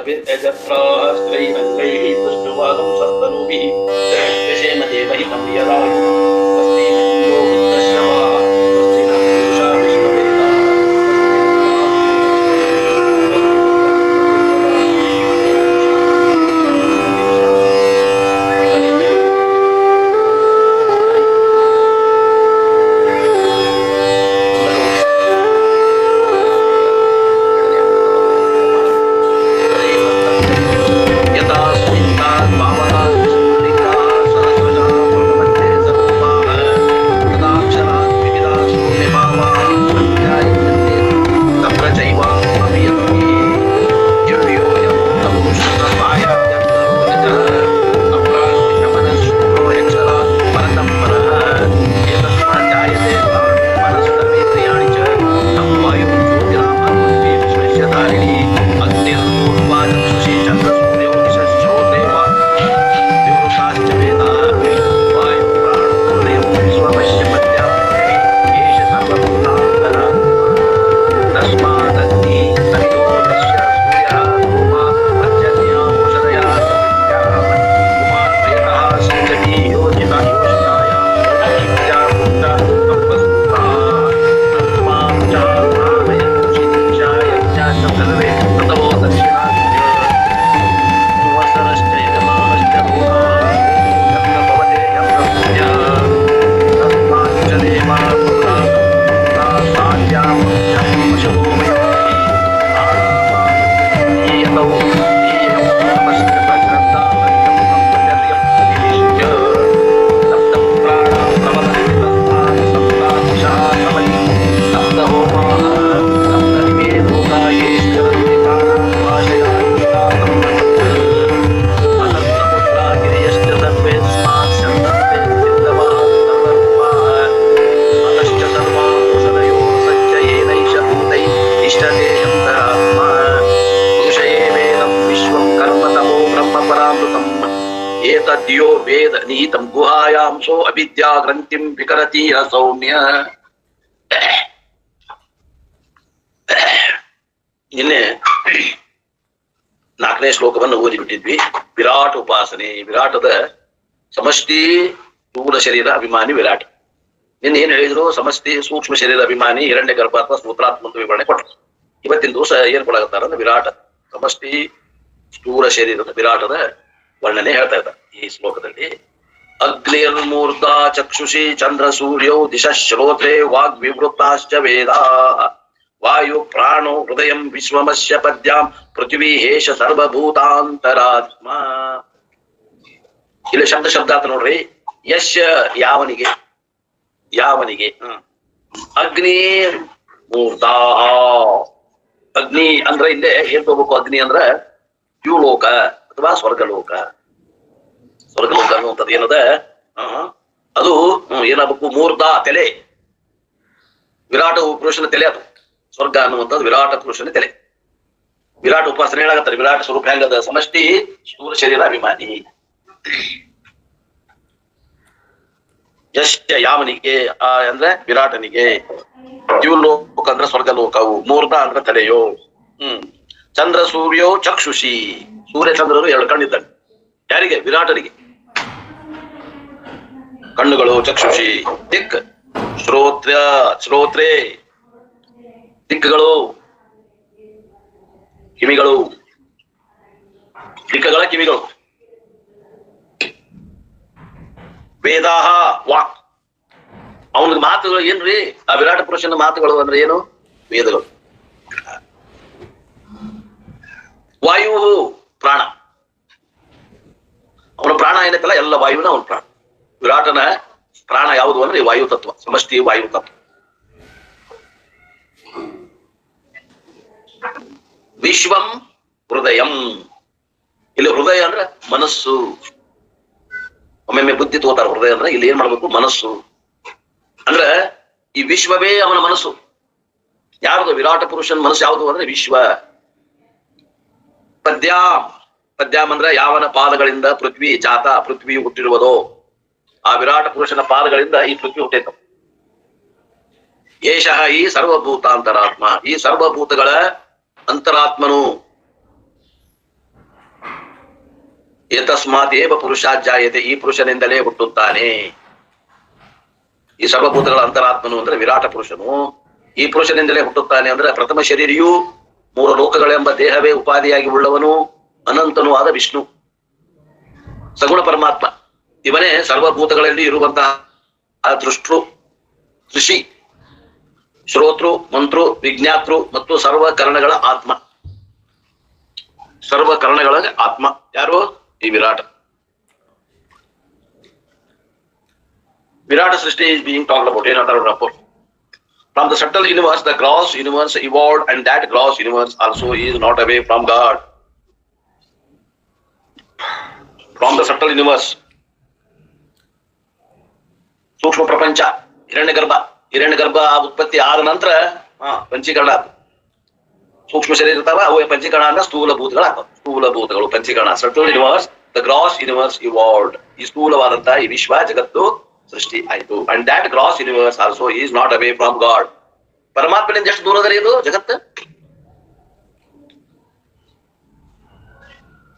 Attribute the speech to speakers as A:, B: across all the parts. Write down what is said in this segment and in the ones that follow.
A: स्त्रैरङ्गैः पुष्टवागं सस्तनूभिः विषेम देवहितं यदा स्वस्ति इन्द्रो वृद्धश्रवाः स्वस्ति नः पूषा विश्ववेदाः तद्यो वेद निहितं गुहायां सो अविद्या ग्रंथिं विकरति सौम्य ನಿನ್ನೆ 4ನೇ ಶ್ಲೋಕವನ್ನು ಓದಿಬಿಟ್ಟಿದ್ವಿ. ವಿರಾಟ್ ಉಪಾಸನೆ, ವಿರಾಟದ ಸಮಷ್ಟಿ ಸ್ಥೂಲ ಶರೀರ ಅಭಿಮಾನಿ ವಿರಾಟ್. ನಿನ್ನೆ ಏನ್ ಹೇಳಿದ್ರು? ಸಮಷ್ಟಿ ಸೂಕ್ಷ್ಮ ಶರೀರ ಅಭಿಮಾನಿ ಹಿರಣ್ಯ ಗರ್ಭಾತ್ಮ ಸ್ತೋತ್ರಾತ್ಮ ವಿವರಣೆ ಕೊಟ್ಟರು. ಇವತ್ತಿನ ದಿವಸ ಏನ್ ಕೊಡಾಕತ್ತಾರ ಅಂದ್ರೆ ವಿರಾಟ ಸಮಷ್ಟಿ ಸ್ಥೂಲ ಶರೀರದ ವಿರಾಟದ ವರ್ಣನೆ ಹೇಳ್ತಾ ಇದ್ದಾರೆ ಈ ಶ್ಲೋಕದಲ್ಲಿ. ಅಗ್ನಿರ್ಮೂರ್ತ ಚಕ್ಷುಷಿ ಚಂದ್ರ ಸೂರ್ಯೌ ದಿಶ ಶ್ರೋತ್ರೆ ವಾಗ್ ವಿವೃತ್ತಾಶ್ಚ ವೇದಾ ವಾಯು ಪ್ರಾಣೋ ಹೃದಯಂ ವಿಶ್ವಮಸ್ಯ ಪದ್ಯಾಂ ಪೃಥ್ವಿ ಹೇಷ ಸರ್ವಭೂತಾಂತರಾತ್ಮ. ಇಲ್ಲಿ ಶಬ್ದ ಅಂತ ನೋಡ್ರಿ. ಯಶ ಯಾವನಿಗೆ, ಯಾವನಿಗೆ ಅಗ್ನಿ ಮೂರ್ತ. ಅಗ್ನಿ ಅಂದ್ರೆ ಇಲ್ಲೇ ಏನ್ ತಗೋಬೇಕು? ಅಗ್ನಿ ಅಂದ್ರ ದ್ಯುಲೋಕ ಅಥವಾ ಸ್ವರ್ಗಲೋಕ. ಸ್ವರ್ಗಲೋಕ ಅನ್ನುವಂಥದ್ದು ಏನದ ಅದು ಏನಾಗಬೇಕು? ಮೂರ್ಧ ತಲೆ, ವಿರಾಟ ಪುರುಷನ ತಲೆ. ಅದು ಸ್ವರ್ಗ ಅನ್ನುವಂಥದ್ದು ವಿರಾಟ ಪುರುಷನ ತಲೆ. ವಿರಾಟ ಉಪಾಸನೆ ಹೇಳಾಗತ್ತಾರೆ. ವಿರಾಟ ಸ್ವರೂಪ ಹೆಂಗದ? ಸಮಷ್ಟಿ ಸ್ಥೂಲ ಶರೀರ ಅಭಿಮಾನಿ. ಯಶ್ಯ ಯಾವನಿಗೆ ಅಂದ್ರೆ ವಿರಾಟನಿಗೆ. ದ್ಯುಲೋಕ ಅಂದ್ರೆ ಸ್ವರ್ಗಲೋಕವು, ಮೂರ್ಧ ಅಂದ್ರೆ ತಲೆಯೋ. ಚಂದ್ರ ಸೂರ್ಯೋ ಚಕ್ಷುಷಿ, ಸೂರ್ಯ ಚಂದ್ರರು 2 ಕಣ್ಣಿದ್ದಾಗ ಯಾರಿಗೆ? ವಿರಾಟನಿಗೆ. ಕಣ್ಣುಗಳು ಚಕ್ಷುಷಿ. ದಿಕ್ ಶ್ರೋತ್ರೆ ದಿಕ್ಕುಗಳು, ಕಿವಿಗಳು, ದಿಕ್ಕಗಳ ಕಿವಿಗಳು. ವೇದಾಹ ವಾಕ್, ಅವನ ಮಾತುಗಳು ಏನ್ರಿ? ಆ ವಿರಾಟ ಪುರುಷನ ಮಾತುಗಳು ಅಂದ್ರೆ ಏನು? ವೇದಗಳು. ವಾಯು ಪ್ರಾಣ, ಅವನ ಪ್ರಾಣ ಏನೈತಲ್ಲ ಎಲ್ಲ ವಾಯುವಿನ ಅವನ ಪ್ರಾಣ. ವಿರಾಟನ ಪ್ರಾಣ ಯಾವುದು ಅಂದ್ರೆ ವಾಯು ತತ್ವ, ಸಮಷ್ಟಿ ವಾಯು ತತ್ವ. ವಿಶ್ವಂ ಹೃದಯಂ, ಇಲ್ಲಿ ಹೃದಯ ಅಂದ್ರೆ ಮನಸ್ಸು. ಒಮ್ಮೊಮ್ಮೆ ಬುದ್ಧಿ ತಗೋತಾರ. ಹೃದಯ ಅಂದ್ರೆ ಇಲ್ಲಿ ಏನ್ ಮಾಡ್ಬೇಕು? ಮನಸ್ಸು. ಅಂದ್ರೆ ಈ ವಿಶ್ವವೇ ಅವನ ಮನಸ್ಸು. ಯಾವುದು? ವಿರಾಟ ಪುರುಷನ ಮನಸ್ಸು ಯಾವುದು ಅಂದ್ರೆ ವಿಶ್ವ. ಪದ್ಯಾಂ, ಪದ್ಯಾಂ ಅಂದ್ರೆ ಯಾವನ ಪಾದಗಳಿಂದ ಪೃಥ್ವಿ ಜಾತ, ಪೃಥ್ವಿಯು ಹುಟ್ಟಿರುವುದೋ ಆ ವಿರಾಟ ಪುರುಷನ ಪಾದಗಳಿಂದ ಈ ಪೃಥ್ವಿ ಹುಟ್ಟೈತ. ಏಷಃ ಈ ಸರ್ವಭೂತಾಂತರಾತ್ಮ, ಈ ಸರ್ವಭೂತಗಳ ಅಂತರಾತ್ಮನು. ಏತಸ್ಮಾತ್ ಏವ ಪುರುಷಾತ್ ಜಾಯತೆ, ಈ ಪುರುಷನಿಂದಲೇ ಹುಟ್ಟುತ್ತಾನೆ. ಈ ಸರ್ವಭೂತಗಳ ಅಂತರಾತ್ಮನು ಅಂದ್ರೆ ವಿರಾಟ ಪುರುಷನು ಈ ಪುರುಷನಿಂದಲೇ ಹುಟ್ಟುತ್ತಾನೆ. ಅಂದ್ರೆ ಪ್ರಥಮ ಶರೀರಿಯು 3 ಲೋಕಗಳೆಂಬ ದೇಹವೇ ಉಪಾಧಿಯಾಗಿ ಉಳ್ಳವನು ಅನಂತನೂ ಆದ ವಿಷ್ಣು ಸಗುಣ ಪರಮಾತ್ಮ. ಇವನೇ ಸರ್ವಭೂತಗಳಲ್ಲಿ ಇರುವಂತಹ ದೃಷ್ಟೃ, ಋಷಿ, ಶ್ರೋತೃ, ಮಂತ್ರು, ವಿಜ್ಞಾತೃ ಮತ್ತು ಸರ್ವಕರಣಗಳ ಆತ್ಮ. ಸರ್ವಕರಣಗಳ ಆತ್ಮ ಯಾರು? ಈ ವಿರಾಟ. ವಿರಾಟ ಸೃಷ್ಟಿ is being talked about. ಏನಂತಾರೆ rapport. From the subtle universe, the gross universe evolved, and that gross universe also is not away from God. From the subtle universe, ಸೂಕ್ಷ್ಮ ಪ್ರಪಂಚ, ಹಿರಣ್ಯಗರ್ಭ ಉತ್ಪತ್ತಿ ಆದ ನಂತರ ಪಂಚೀಕರಣ. ಸೂಕ್ಷ್ಮ ಶರೀರ ಇರ್ತಾವ, ಅವು ಪಂಚೀಕರಣ ಅಂದ್ರೆ ಸ್ಥೂಲ ಭೂತಗಳು ಪಂಚೀಕರಣ. Subtle universe, the gross universe evolved. ಈ ಸ್ಥೂಲವಾದಂತಹ ಈ ವಿಶ್ವ ಜಗತ್ತು ಸೃಷ್ಟಿ ಆಯ್ತು. And that gross universe also is not away from God. ಪರಮಾತ್ಮನಿಂದ ಎಷ್ಟು ದೂರದರೆ ಇದು ಜಗತ್ತು?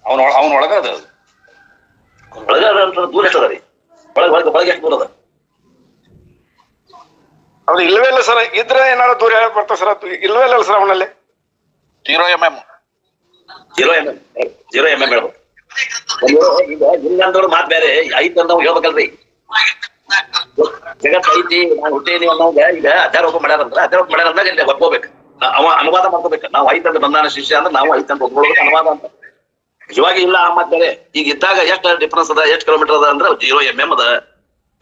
A: ಅವನ ಒಳಗದ ಅಂತ ದೂರ ಎಷ್ಟದ ರೀ? ಒಳಗೆ ಎಷ್ಟು ದೂರ ಅದ?
B: ಅದು ಇಲ್ವೇ ಇಲ್ಲ ಸರ್. ಇದ್ರೆ ಏನಾದ್ರು ದೂರ ಬರ್ತಾವ ಸರ್. ಇಲ್ವೇ ಇಲ್ಲ ಸರ್ ಅವನಲ್ಲಿ.
A: 0 mm ಹೇಳ್ಬೇಕು. ಇಲ್ಲಂದವ್ರು ಮಾತು ಬೇರೆ, ಐತ್ ಅಂತ ನಾವು ಹೇಳ್ಬೇಕಲ್ರಿ. ಜಗತ್ ಐತಿ, ನಾನು ಹುಟ್ಟೇನಿ ಅನ್ನೋಂಗ ಈಗ ಅಧ್ಯಾರೋಪ ಮಾಡ್ಯಾರಂದ್ರ ಇಲ್ಲಿ ಒಪ್ಕೋಬೇಕು. ಅವ ಅನುವಾದ ಮಾಡ್ಕೋಬೇಕು. ನಾವು ಐತ್ ಅಂತ ಬಂದಾನ ಶಿಷ್ಯ ಅಂದ್ರೆ ನಾವು ಐತ್ ಅಂತ ಒಪ್ಕೊಳ್ಬೇಕು ಅನುವಾದ ಅಂತ. ನಿಜವಾಗಿ ಇಲ್ಲ ಆ ಮಾತು ಬೇರೆ. ಈಗ ಇದ್ದಾಗ ಎಷ್ಟು ಡಿಫ್ರೆನ್ಸ್ ಅದ, ಎಷ್ಟು ಕಿಲೋಮೀಟರ್ ಅದ ಅಂದ್ರೆ 0 mm ಅದ.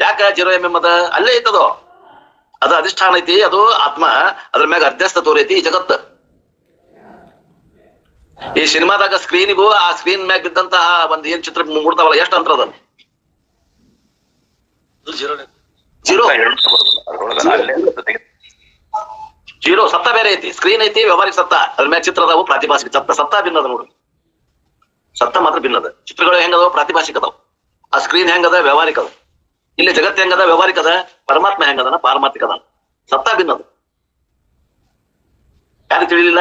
A: ಯಾಕ 0 mm ಅದ? ಅಲ್ಲೇ ಐತದು. ಅದು ಅಧಿಷ್ಠಾನ ಐತಿ, ಅದು ಆತ್ಮ. ಅದ್ರ ಮ್ಯಾಗ ಅಧ್ಯಸ್ಥ ತೋರೈತಿ ಈ ಜಗತ್ತು. ಈ ಸಿನಿಮಾದಾಗ ಸ್ಕ್ರೀನಿಗೂ ಆ ಸ್ಕ್ರೀನ್ ಮ್ಯಾಗ ಬಿದ್ದಂತಹ ಒಂದ್ ಏನ್ ಚಿತ್ರ ಮೂಡ್ತಾವಲ್ಲ, ಎಷ್ಟು ಅಂತರ ಅದ? 0 ಸತ್ತ ಬೇರೆ ಐತಿ. ಸ್ಕ್ರೀನ್ ಐತಿ, ವ್ಯವಹಾರಿಕ ಸತ್ತ. ಅದ್ರ ಮ್ಯಾಗ ಚಿತ್ರ ಅದಾವು, ಪ್ರಾತಿಭಾಷಿಕ ಸತ್ತ ಭಿನ್ನದ ನೋಡ್ರಿ. ಸತ್ತ ಮಾತ್ರ ಭಿನ್ನದ. ಚಿತ್ರಗಳು ಹೆಂಗದಾವ? ಪ್ರಾತಿಭಾಷಿಕ ಅದಾವ. ಆ ಸ್ಕ್ರೀನ್ ಹೆಂಗದ? ವ್ಯವಹಾರಿಕ ಅದ. ಇಲ್ಲಿ ಜಗತ್ತು ಹೆಂಗದ? ವ್ಯವಹಾರಿಕ ಅದ. ಪರಮಾತ್ಮ ಹೆಂಗದನ? ಪಾರಮಾರ್ಥಿಕ ಅದ. ಸತ್ತ ಭಿನ್ನದ. ಯಾರಿಗೆ ತಿಳಿಲಿಲ್ಲ?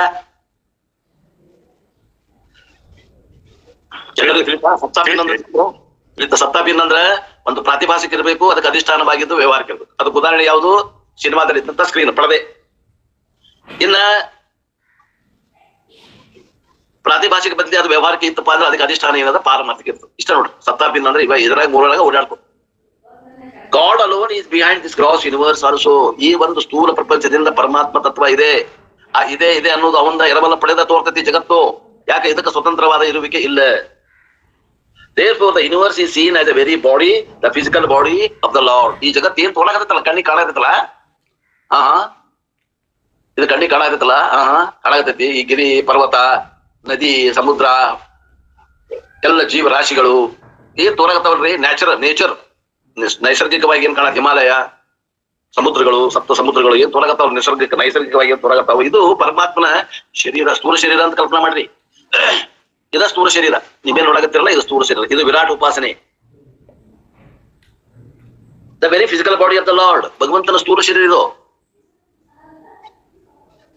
A: ಜನರಿಗೆ ತಿಳಿತಾ? ಸತ್ತ ಭಿನ್ನ ಅಂದ್ರೆ ಒಂದು ಪ್ರಾತಿಭಾಷಿಕ ಇರಬೇಕು, ಅದಕ್ಕೆ ಅಧಿಷ್ಠಾನವಾಗಿದ್ದು ವ್ಯವಹಾರಿಕ ಇರಬೇಕು. ಅದಕ್ಕೆ ಉದಾಹರಣೆ ಯಾವುದು? ಸಿನಿಮಾದಲ್ಲಿ ಇದ್ದಂತ ಸ್ಕ್ರೀನ್, ಪರದೆ. ಇನ್ನ ಪ್ರಾತಿಭಾಷಿಕ ಬದಲಿ ಅದು ವ್ಯವಹಾರಿಕ ಇತ್ತಪ್ಪ ಅಂದ್ರೆ ಅದಕ್ಕೆ ಅಧಿಷ್ಠಾನ ಏನದ? ಪಾರಮಾರ್ಥಿಕ ಇರ್ತದೆ. ಇಷ್ಟ ನೋಡ್ರಿ. ಸತ್ತ ಭಿನ್ನ ಅಂದ್ರೆ ಇವಾಗ ಇದ್ರಾಗ ಮೂರೊಳಗ ಓಡಾಡ್ಕೊ. God alone is behind this gross universe also. ಈ ಒಂದು ಸ್ಥೂಲ ಪ್ರಪಂಚದಿಂದ ಪರಮಾತ್ಮ ತತ್ವ ಇದೆ. ಆ ಇದೆ ಅನ್ನೋದು ಅವಂದ ಎರಬಲ ಪಡೆದ ತೋರ್ತೈತಿ ಜಗತ್ತು. ಯಾಕೆ? ಇದಕ್ಕೆ ಸ್ವತಂತ್ರವಾದ ಇರುವಿಕೆ ಇಲ್ಲ. Therefore, the universe is seen as a very body, the physical body of the Lord. ಈ ಜಗತ್ತು ಏನ್ ತೋಳಕತ್ತಲ್ಲ, ಕಣ್ಣಿಗೆ ಕಾಣಕತ್ತಲ್ಲ, ಇದು ಕಣ್ಣಿಗೆ ಕಾಣಕತ್ತಲ್ಲ, ಕಾಣಕತ್ತೈತಿ. ಈ ಗಿರಿ, ಪರ್ವತ, ನದಿ, ಸಮುದ್ರ, ಎಲ್ಲ ಜೀವರಾಶಿಗಳು ಏನ್ ತೋರಾಕತ್ತವಲ್ರಿ? ನೇಚರ್ ನೈಸರ್ಗಿಕವಾಗಿ ಏನ್ ಕಾಣ? ಹಿಮಾಲಯ, ಸಮುದ್ರಗಳು, ಸಪ್ತ ಸಮುದ್ರಗಳು ಏನ್ ತೋರಾಕತ್ತಾವ? ನೈಸರ್ಗಿಕವಾಗಿ ಏನ್ ತೋರಾಕತ್ತಾವ? ಇದು ಪರಮಾತ್ಮನ ಶರೀರ, ಸ್ಥೂಲ ಶರೀರ ಅಂತ ಕಲ್ಪನಾ ಮಾಡ್ರಿ. ಇದ ಸ್ಥೂಲ ಶರೀರ. ನೀವೇನ್ ನೋಡಕತ್ತಿರಲ್ಲ, ಇದು ಸ್ಥೂಲ ಶರೀರ. ಇದು ವಿರಾಟ್ ಉಪಾಸನೆ. The very physical body of the Lord. ಭಗವಂತನ ಸ್ಥೂಲ ಶರೀರ ಇದು.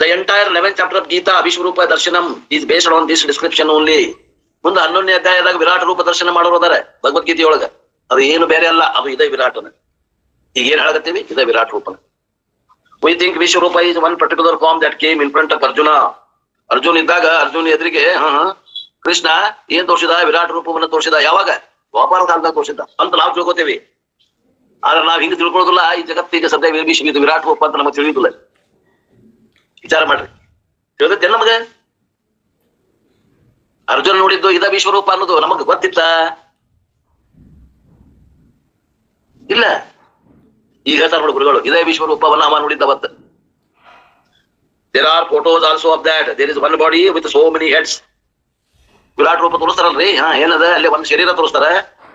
A: The entire 11th chapter of Gita ವಿಶ್ವರೂಪ ದರ್ಶನಂ is based on this description only. ಮುಂದೆ 11ನೇ ಅಧ್ಯಾಯದಾಗ ವಿರಾಟ್ ರೂಪ ದರ್ಶನ ಮಾಡೋರು ಅದಾರೆ ಭಗವದ್ಗೀತೆಯೊಳಗ. ಅದು ಏನು ಬೇರೆ ಅಲ್ಲ, ಅದು ಇದೇ ವಿರಾಟನ. ಈಗ ಏನ್ ಹೇಳಕತ್ತೀವಿ? ಇದೇ ವಿರಾಟ್ ರೂಪನ. We think Vishwarupa is one particular form that came in front of Arjuna. Arjun ಇದ್ದಾಗ ಅರ್ಜುನ್ ಎದುರಿಗೆ ಕೃಷ್ಣ ಏನ್ ತೋರಿಸಿದ? ವಿರಾಟ್ ರೂಪವನ್ನು ತೋರಿಸಿದ. ಯಾವಾಗ? ದ್ವಾಪರ ಕಾಲದಾಗ ತೋರಿಸಿದ್ದ ಅಂತ ನಾವು ತಿಳ್ಕೊತೇವಿ. ಆದ್ರೆ ನಾವ್ ಹಿಂಗ್ ತಿಳ್ಕೊಳ್ಳೋದಿಲ್ಲ. ಈ ಜಗತ್ತಿಗೆ ಸದ್ಯ ಇದು ವಿರಾಟ್ ರೂಪ ಅಂತ ನಮಗೆ ತಿಳಿಯುದಿಲ್ಲ. ವಿಚಾರ ಮಾಡ್ರಿ. ತಿಳಿದೈತೆ ನಮಗೆ? ಅರ್ಜುನ ನೋಡಿದ್ದು ಇದ ವಿಶ್ವರೂಪ ಅನ್ನೋದು ನಮಗ್ ಗೊತ್ತಿತ್ತ? ಇಲ್ಲ. ಈಗ ಹೇಳ್ತಾರ ನೋಡಿ ಗುರುಗಳು, ಇದೇ ವಿಶ್ವರೂಪವನ್ನ ಅವ ನೋಡಿದ್ದ ಅವತ್ತು. There are photos also of that. There is one body with so many heads. Virat ರೂಪ ತೋರಿಸ್ತಾರಲ್ರಿ. ಏನದ? ಅಲ್ಲಿ ಒಂದು ಶರೀರ ತೋರಿಸ್ತಾರ,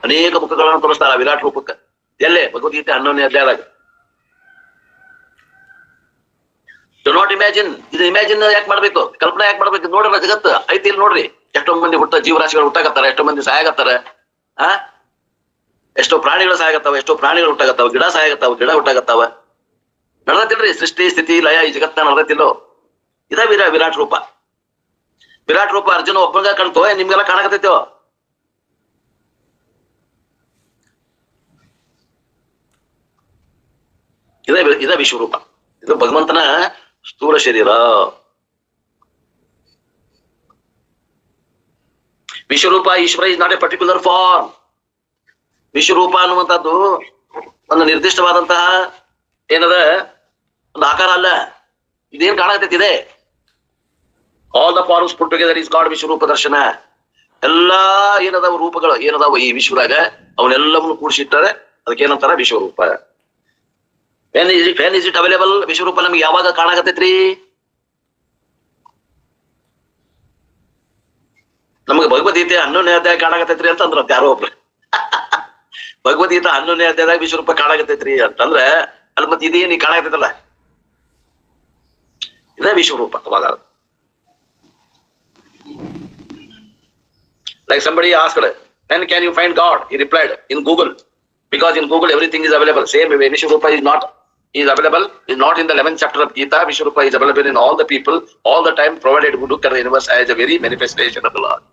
A: ಅನೇಕ ಮುಖಗಳನ್ನು ತೋರಿಸ್ತಾರ ವಿರಾಟ್ ರೂಪಕ್ಕೆ. ಎಲ್ಲೇ? ಭಗವದ್ಗೀತೆ 11ನೇ ಅಧ್ಯಾಯದಾಗ. Do not imagine. ಇದು ಇಮ್ಯಾಜಿನ್ ಯಾಕೆ ಮಾಡ್ಬೇಕು? ಕಲ್ಪನೆ ಯಾಕೆ ಮಾಡ್ಬೇಕು? ನೋಡ್ರಲ್ಲ ಜಗತ್ತು ಐತಿ ಇಲ್ಲಿ ನೋಡ್ರಿ. ಎಷ್ಟೋ ಮಂದಿ ಜೀವರಾಶಿಗಳು ಹುಟ್ಟಾಕತ್ತಾರ, ಎಷ್ಟೋ ಮಂದಿ ಸಾಯಾಗತ್ತಾರ. ಎಷ್ಟೋ ಪ್ರಾಣಿಗಳು ಸಾಯಾಗತ್ತಾವ, ಎಷ್ಟೋ ಪ್ರಾಣಿಗಳು ಹುಟ್ಟಾಗತ್ತಾವ, ಗಿಡ ಸಾಯಾಗತ್ತಾವ, ಗಿಡ ಹುಟ್ಟಾಗತ್ತಾವ. ನಡ್ದತಿಲ್ರಿ ಸೃಷ್ಟಿ ಸ್ಥಿತಿ ಲಯ ಈ ಜಗತ್ತ ನಡ್ದತಿಲ್ಲೋ? ಇದ ವಿರಾಟ್ ರೂಪ. ವಿರಾಟ್ ರೂಪ ಅರ್ಜುನ ಒಬ್ಬಂಗ ಕಾಣ್ತೋ? ನಿಮ್ಗೆಲ್ಲ ಕಾಣಕತ್ತೈತೋ? ಇದೇ ವಿಶ್ವರೂಪ. ಇದು ಭಗವಂತನ ಸ್ಥೂಲ ಶರೀರ. Vishwarupa Ishwara is not a particular form. ವಿಶ್ವರೂಪ ಅನ್ನುವಂಥದ್ದು ಒಂದು ನಿರ್ದಿಷ್ಟವಾದಂತಹ ಏನದ ಒಂದು ಆಕಾರ ಅಲ್ಲ. ಇದೇನ್ ಕಾಣತೈತಿ ಇದೆ. All the forms put together is called Vishwarupa darshana. ಎಲ್ಲಾ ಏನದಾವ ರೂಪಗಳು ಏನದಾವ ಈ ವಿಶ್ವದಾಗ ಅವನ್ನೆಲ್ಲವನ್ನು ಕೂಡಿಸಿಟ್ಟಾರೆ. ಅದಕ್ಕೆ ಏನಂತಾರ ವಿಶ್ವರೂಪ. When is it available? ವಿಶ್ವರೂಪ ನಮ್ಗೆ ಯಾವಾಗ ಕಾಣಾಕತೈತ್ರಿ? ನಮ್ಗೆ ಭಗವದ್ಗೀತೆ 11ನೇ ಅಧ್ಯಾಯ ಕಾಣಾಕತೈತ್ರಿ ಅಂತ ಅಂದ್ರ ಯಾರೋ ಒಬ್ರು. ಭಗವದ್ಗೀತಾ 11ನೇ ಅಧ್ಯಾಯದಾಗ ವಿಶ್ವರೂಪ ಕಾಣಾಕತೈತ್ರಿ ಅಂತಂದ್ರ ಅಲ್ಲಿ ಮತ್ತೆ ಇದೇನ್ ಈ ಕಾಣಾಕತೈತಲ್ಲ, ಇದೇ ವಿಶ್ವರೂಪ. ಅವಾಗ like somebody asked, when can you find God? He replied, in Google, because in Google everything is available. Same way Vishwarupa is available, is not in the 11th chapter of Gita. Vishwarupa is available in all the people all the time, provided who look at the universe as a very manifestation of the Lord.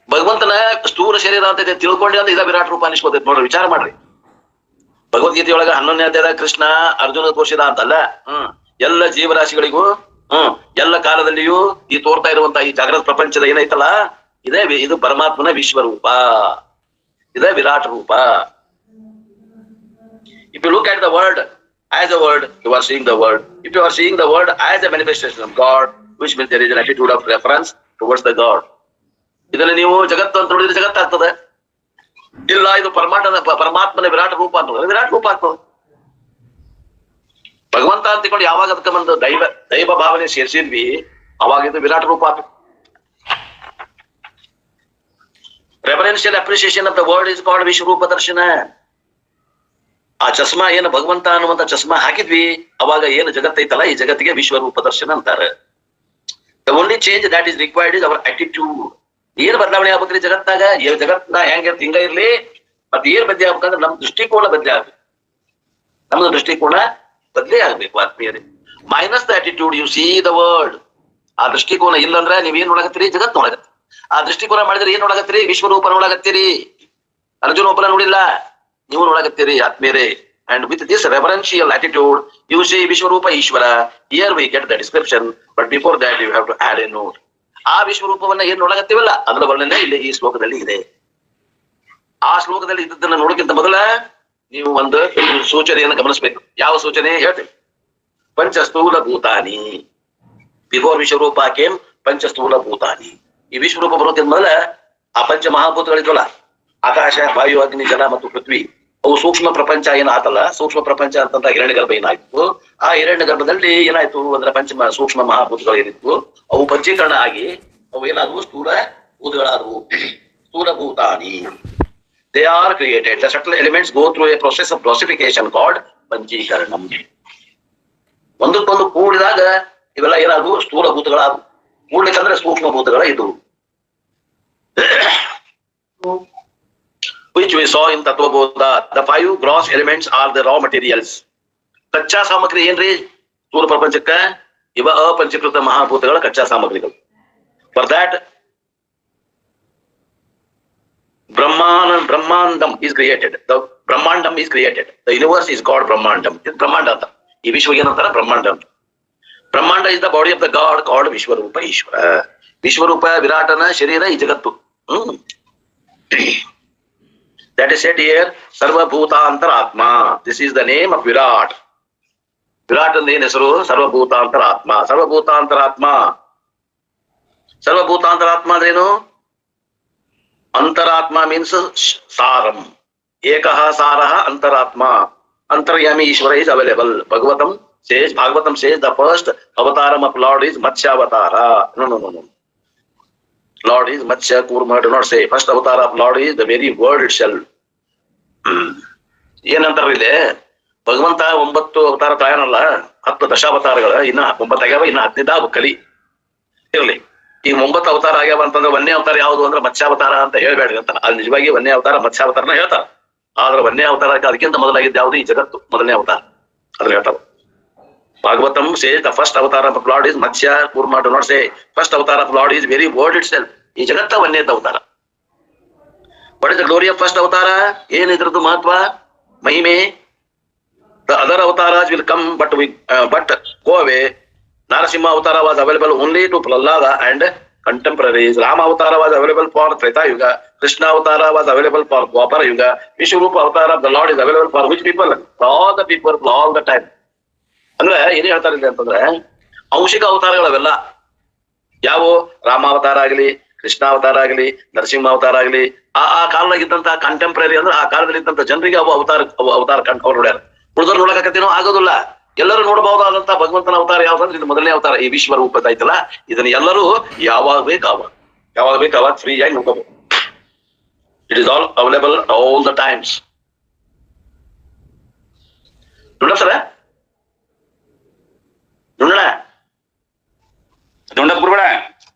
A: ಭಗವಂತನ ಸ್ಥೂಲ ಶರೀರ ಅಂತ ತಿಳ್ಕೊಂಡೆ ಅಂದ್ರೆ ಇದ ವಿರಾಟ್ ರೂಪ ಅನಿಸ್ಕೋತೈತಿ ನೋಡ್ರಿ. ವಿಚಾರ ಮಾಡ್ರಿ. ಭಗವದ್ಗೀತೆಯೊಳಗ 11ನೇ ಅಧ್ಯಾಯದಾಗ ಕೃಷ್ಣ ಅರ್ಜುನ ತೋರಿಸಿದ ಅಂತಲ್ಲ, ಎಲ್ಲ ಜೀವರಾಶಿಗಳಿಗೂ ಎಲ್ಲ ಕಾಲದಲ್ಲಿಯೂ ಈ ತೋರ್ತಾ ಇರುವಂತಹ ಈ ಜಾಗೃತ ಪ್ರಪಂಚದ ಏನೈತಲ್ಲ, ಇದು ಪರಮಾತ್ಮನ ವಿಶ್ವರೂಪ, ಇದೇ ವಿರಾಟ್ ರೂಪ. If you look at the world as a world, you are seeing the world. If you are seeing the world as a manifestation of God, which means there is an attitude of reference towards the God. ಇದನ್ನ ನೀವು ಜಗತ್ತು ಅಂತ ನೋಡಿದ್ರೆ ಜಗತ್ತಾಗ್ತದೆ. ಇಲ್ಲ ಇದು ಪರಮಾತ್ಮನ ವಿರಾಟ ರೂಪ ಅಂತಂದ್ರೆ ವಿರಾಟ್ ರೂಪ ಆಗ್ತದೆ. ಭಗವಂತ ಅಂತಿಕೊಂಡು ಯಾವಾಗ ಅದಕ್ಕೆ ಒಂದು ದೈವ ಭಾವನೆ ಸೇರಿಸಿದ್ವಿ ಅವಾಗ ಇದು ವಿರಾಟ ರೂಪ ಆಗ್ತದೆ. Referential appreciation of the word is called Vishwarupa ದರ್ಶನ. ಆ ಚಸ್ಮಾ ಏನು ಭಗವಂತ ಅನ್ನುವಂತ ಚಸ್ಮಾ ಹಾಕಿದ್ವಿ ಅವಾಗ ಏನು ಜಗತ್ತೈತಲ್ಲ ಈ ಜಗತ್ತಿಗೆ ವಿಶ್ವರೂಪ ದರ್ಶನ ಅಂತಾರೆ. The only change that is required is our attitude. ಏನ್ ಬದಲಾವಣೆ ಆಗ್ಬೇಕ್ರಿ ಜಗತ್ತಾಗ? ಜಗತ್ನ ಹೆಂಗಿರ್ತ ಹಿಂಗ ಇರ್ಲಿ, ಮತ್ತೆ ಏನ್ ಬದಲಿ ಆಗ್ಬೇಕಂದ್ರೆ ನಮ್ ದೃಷ್ಟಿಕೋನ ಬದಲಿ ಆಗ್ಬೇಕು. ನಮ್ದು ದೃಷ್ಟಿಕೋನ ಬದಲೇ ಆಗ್ಬೇಕು ಆತ್ಮೀಯರೇ. Minus the attitude U C the world. ಆ ದೃಷ್ಟಿಕೋನ ಇಲ್ಲಂದ್ರೆ ನೀವೇನ್ ನೋಡಕತ್ತೀರಿ? ಜಗತ್ ನೋಡಕತ್ತೀರಿ. ಆ ದೃಷ್ಟಿಕೋನ ಮಾಡಿದ್ರೆ ಏನ್ ನೋಡಕತ್ತೀರಿ? ವಿಶ್ವರೂಪ ನೋಡಕತ್ತೀರಿ. ಅರ್ಜುನ ಒಬ್ಬನ ನೋಡಿಲ್ಲ, ನೀವು ನೋಡಕತ್ತೀರಿ ಆತ್ಮೀಯರೇ. And with this reverential attitude, you see Vishwarupa Ishvara. Here we get the description, but before that you have to add a note. ಆ ವಿಶ್ವರೂಪವನ್ನ ಏನ್ ನೋಡಕತ್ತೀವಲ್ಲ ಅದರ ವರ್ಣನೆ ಇಲ್ಲಿ ಈ ಶ್ಲೋಕದಲ್ಲಿ ಇದೆ. ಆ ಶ್ಲೋಕದಲ್ಲಿ ಇದ್ದದನ್ನ ನೋಡಕ್ಕಿಂತ ಮೊದಲ ನೀವು ಒಂದು ಸೂಚನೆಯನ್ನು ಗಮನಿಸಬೇಕು. ಯಾವ ಸೂಚನೆ ಹೇಳ್ತೇವೆ? ಪಂಚಸ್ಥೂಲ ಭೂತಾನಿ. ಬಿಫೋರ್ ವಿಶ್ವರೂಪ ಕೇಮ್ ಪಂಚಸ್ಥೂಲ ಭೂತಾನಿ. ಈ ವಿಶ್ವರೂಪ ಬರೋದ್ರಿಂದ ಮೊದಲ ಆ ಪಂಚ ಮಹಾಭೂತಗಳಿದ್ವಲ್ಲ, ಆಕಾಶ, ವಾಯು, ಅಗ್ನಿ, ಜಲ ಮತ್ತು ಪೃಥ್ವಿ, ಅವು ಸೂಕ್ಷ್ಮ ಪ್ರಪಂಚ ಏನಾತಲ್ಲ, ಸೂಕ್ಷ್ಮ ಪ್ರಪಂಚ ಅಂತಂದ ಹಿರಣ್ಯ ಗರ್ಭ ಏನಾಯ್ತು. ಆ ಹಿರಣ್ಯ ಗರ್ಭದಲ್ಲಿ ಏನಾಯ್ತು ಅಂದ್ರೆ ಪಂಚ ಸೂಕ್ಷ್ಮ ಮಹಾಭೂತಗಳು ಏನಿತ್ತು ಅವು ಪಂಚೀಕರಣ ಆಗಿ ಅವು ಏನಾದವು? ಸ್ಥೂಲ ಭೂತಗಳಾದವು. ಸ್ಥೂಲ ಭೂತಾನಿ. They are created. The subtle elements go through a process of classification called ಪಂಚೀಕರಣಂ. ಒಂದಕ್ಕೊಂದು ಕೂಡಿದಾಗ ಇವೆಲ್ಲ ಏನಾದವು? ಸ್ಥೂಲ ಭೂತಗಳಾದವು. ಕೂಡ್ಲಿಕ್ಕಂದ್ರೆ ಸೂಕ್ಷ್ಮ ಭೂತಗಳ ಇದು. Which we saw in Tattva-bodha. The 5 gross elements are the raw materials. ಕಚ್ಚಾ ಸಾಮಗ್ರಿ ಏನ್ರಿ ಸ್ಥೂಲ ಪ್ರಪಂಚಕ್ಕ? ಇವ ಅಪಂಚೀಕೃತ ಮಹಾಭೂತಗಳ ಕಚ್ಚಾ ಸಾಮಗ್ರಿಗಳು. For that Brahmandam is created. The Brahmandam is created. The universe is called Brahmandam. It's Brahmanda. ಈ ವಿಶ್ವ ಏನಂತಾರ? ಬ್ರಹ್ಮಾಂಡ. Brahmanda is the body of the God called Vishwarupa Ishvara. ವಿಶ್ವರೂಪ ವಿರಾಟನ ಶರೀರ ಈ ಜಗತ್ತು. That is said here, Sarvabhutantaratma. This is the name of Virat. Virat and the ಹೆಸರು ಸರ್ವಭೂತಾಂತರಾತ್ಮ. ಸರ್ವಭೂತಾಂತರಾತ್ಮ. ಸರ್ವಭೂತಾಂತರಾತ್ಮ ಅಂದ್ರೇನು? ಅಂತರಾತ್ಮ means ಸಾರಂ. ಏಕಃ ಸಾರಃ ಅಂತರಾತ್ಮ. Antaryami Ishvara is available. Bhagavatam says the first avataram of Lord is Matsyavatara. No. Lord is Matsya Kurma. Do not say. First avatar of Lord is the very word itself. ಏನಂತಾರ ಇಲ್ಲಿ? ಭಗವಂತ 9 ಅವತಾರ ತಾಯನಲ್ಲ, 10 ದಶಾವತಾರಗಳ, ಇನ್ನ 9 ಆಗ್ಯಾವ, ಇನ್ನ 10 ಕಲಿ ಇರ್ಲಿ. ಈ 9 ಅವತಾರ ಆಗ್ಯಾವ ಅಂತಂದ್ರೆ 1ನೇ ಅವತಾರ ಯಾವುದು ಅಂದ್ರೆ ಮತ್ಸ್ಯಾವತಾರ ಅಂತ ಹೇಳ್ಬೇಡ್ರಿ ಅಂತ. ಅದು ನಿಜವಾಗಿ 1ನೇ ಅವತಾರ ಮತ್ಸ್ಯಾವತಾರನ ಹೇಳ್ತಾರ. ಆದ್ರೆ 1ನೇ ಅವತಾರ ಅದಕ್ಕಿಂತ ಮೊದಲಾಗಿದ್ದು ಯಾವುದು? ಈ ಜಗತ್ತು 1ನೇ ಅವತಾರ. ಅದ್ರ ಹೇಳ್ತಾರ. Bhagavatam says the first avatar of Lord is Matsya Kurma. Do not say first avatar of Lord is very word itself. ಈ ಜಗತ್ತ 1ನೇ ಅವತಾರ. What is the glory of first ಅವತಾರ? ಏನ್ ಇದ್ರದ್ದು ಮಹತ್ವ, ಮಹಿಮೆ? ದ ಅದರ್ ಅವತಾರಾಸ್ will come but go away. Narasimha Avatara was available only to Prahlada and contemporaries. Rama Avatara was available for Treta Yuga. Krishna Avatara was available for Dwapara Yuga. Vishwarupa Avatara of the Lord is available for which people? For all the people, all the time. ಅಂದ್ರೆ ಏನೇ ಹೇಳ್ತಾರೆ ಅಂತಂದ್ರೆ ಅಂಶಿಕ ಅವತಾರಗಳವೆಲ್ಲ ಯಾವ ರಾಮ ಅವತಾರ ಆಗಲಿ, ಕೃಷ್ಣ ಅವತಾರ ಆಗಲಿ, ನರಸಿಂಹ ಅವತಾರ ಆಗಲಿ, ಆ ಕಾಲದಾಗಿದ್ದಂತಹ ಕಂಟೆಂಪ್ರರಿ ಅಂದ್ರೆ ಆ ಕಾಲದಲ್ಲಿ ಇದ್ದಂತ ಜನರಿಗೆ ಅವು ಅವತಾರ ಕಂಡು ನೋಡ್ಯಾರ. ಉಳಿದವ್ರು ನೋಡಕತ್ತೇನೋ ಆಗೋದಿಲ್ಲ. ಎಲ್ಲರೂ ನೋಡಬಹುದಾದಂತಹ ಭಗವಂತನ ಅವತಾರ ಯಾವ್ದಂದ್ರೆ ಇದು ಮೊದಲನೇ ಅವತಾರ, ಈ ವಿಶ್ವ ರೂಪ ಐತಲ್ಲ. ಇದನ್ನ ಎಲ್ಲರೂ ಯಾವಾಗ ಬೇಕಾವಾಗ ಫ್ರೀ ಆಗಿ ನೋಡ್ಕೋಬಹುದು. It is all available all the times. ನೋಡ ಸರ ನೋಡೋಣ ಬಿಡ್ಬೇಡ.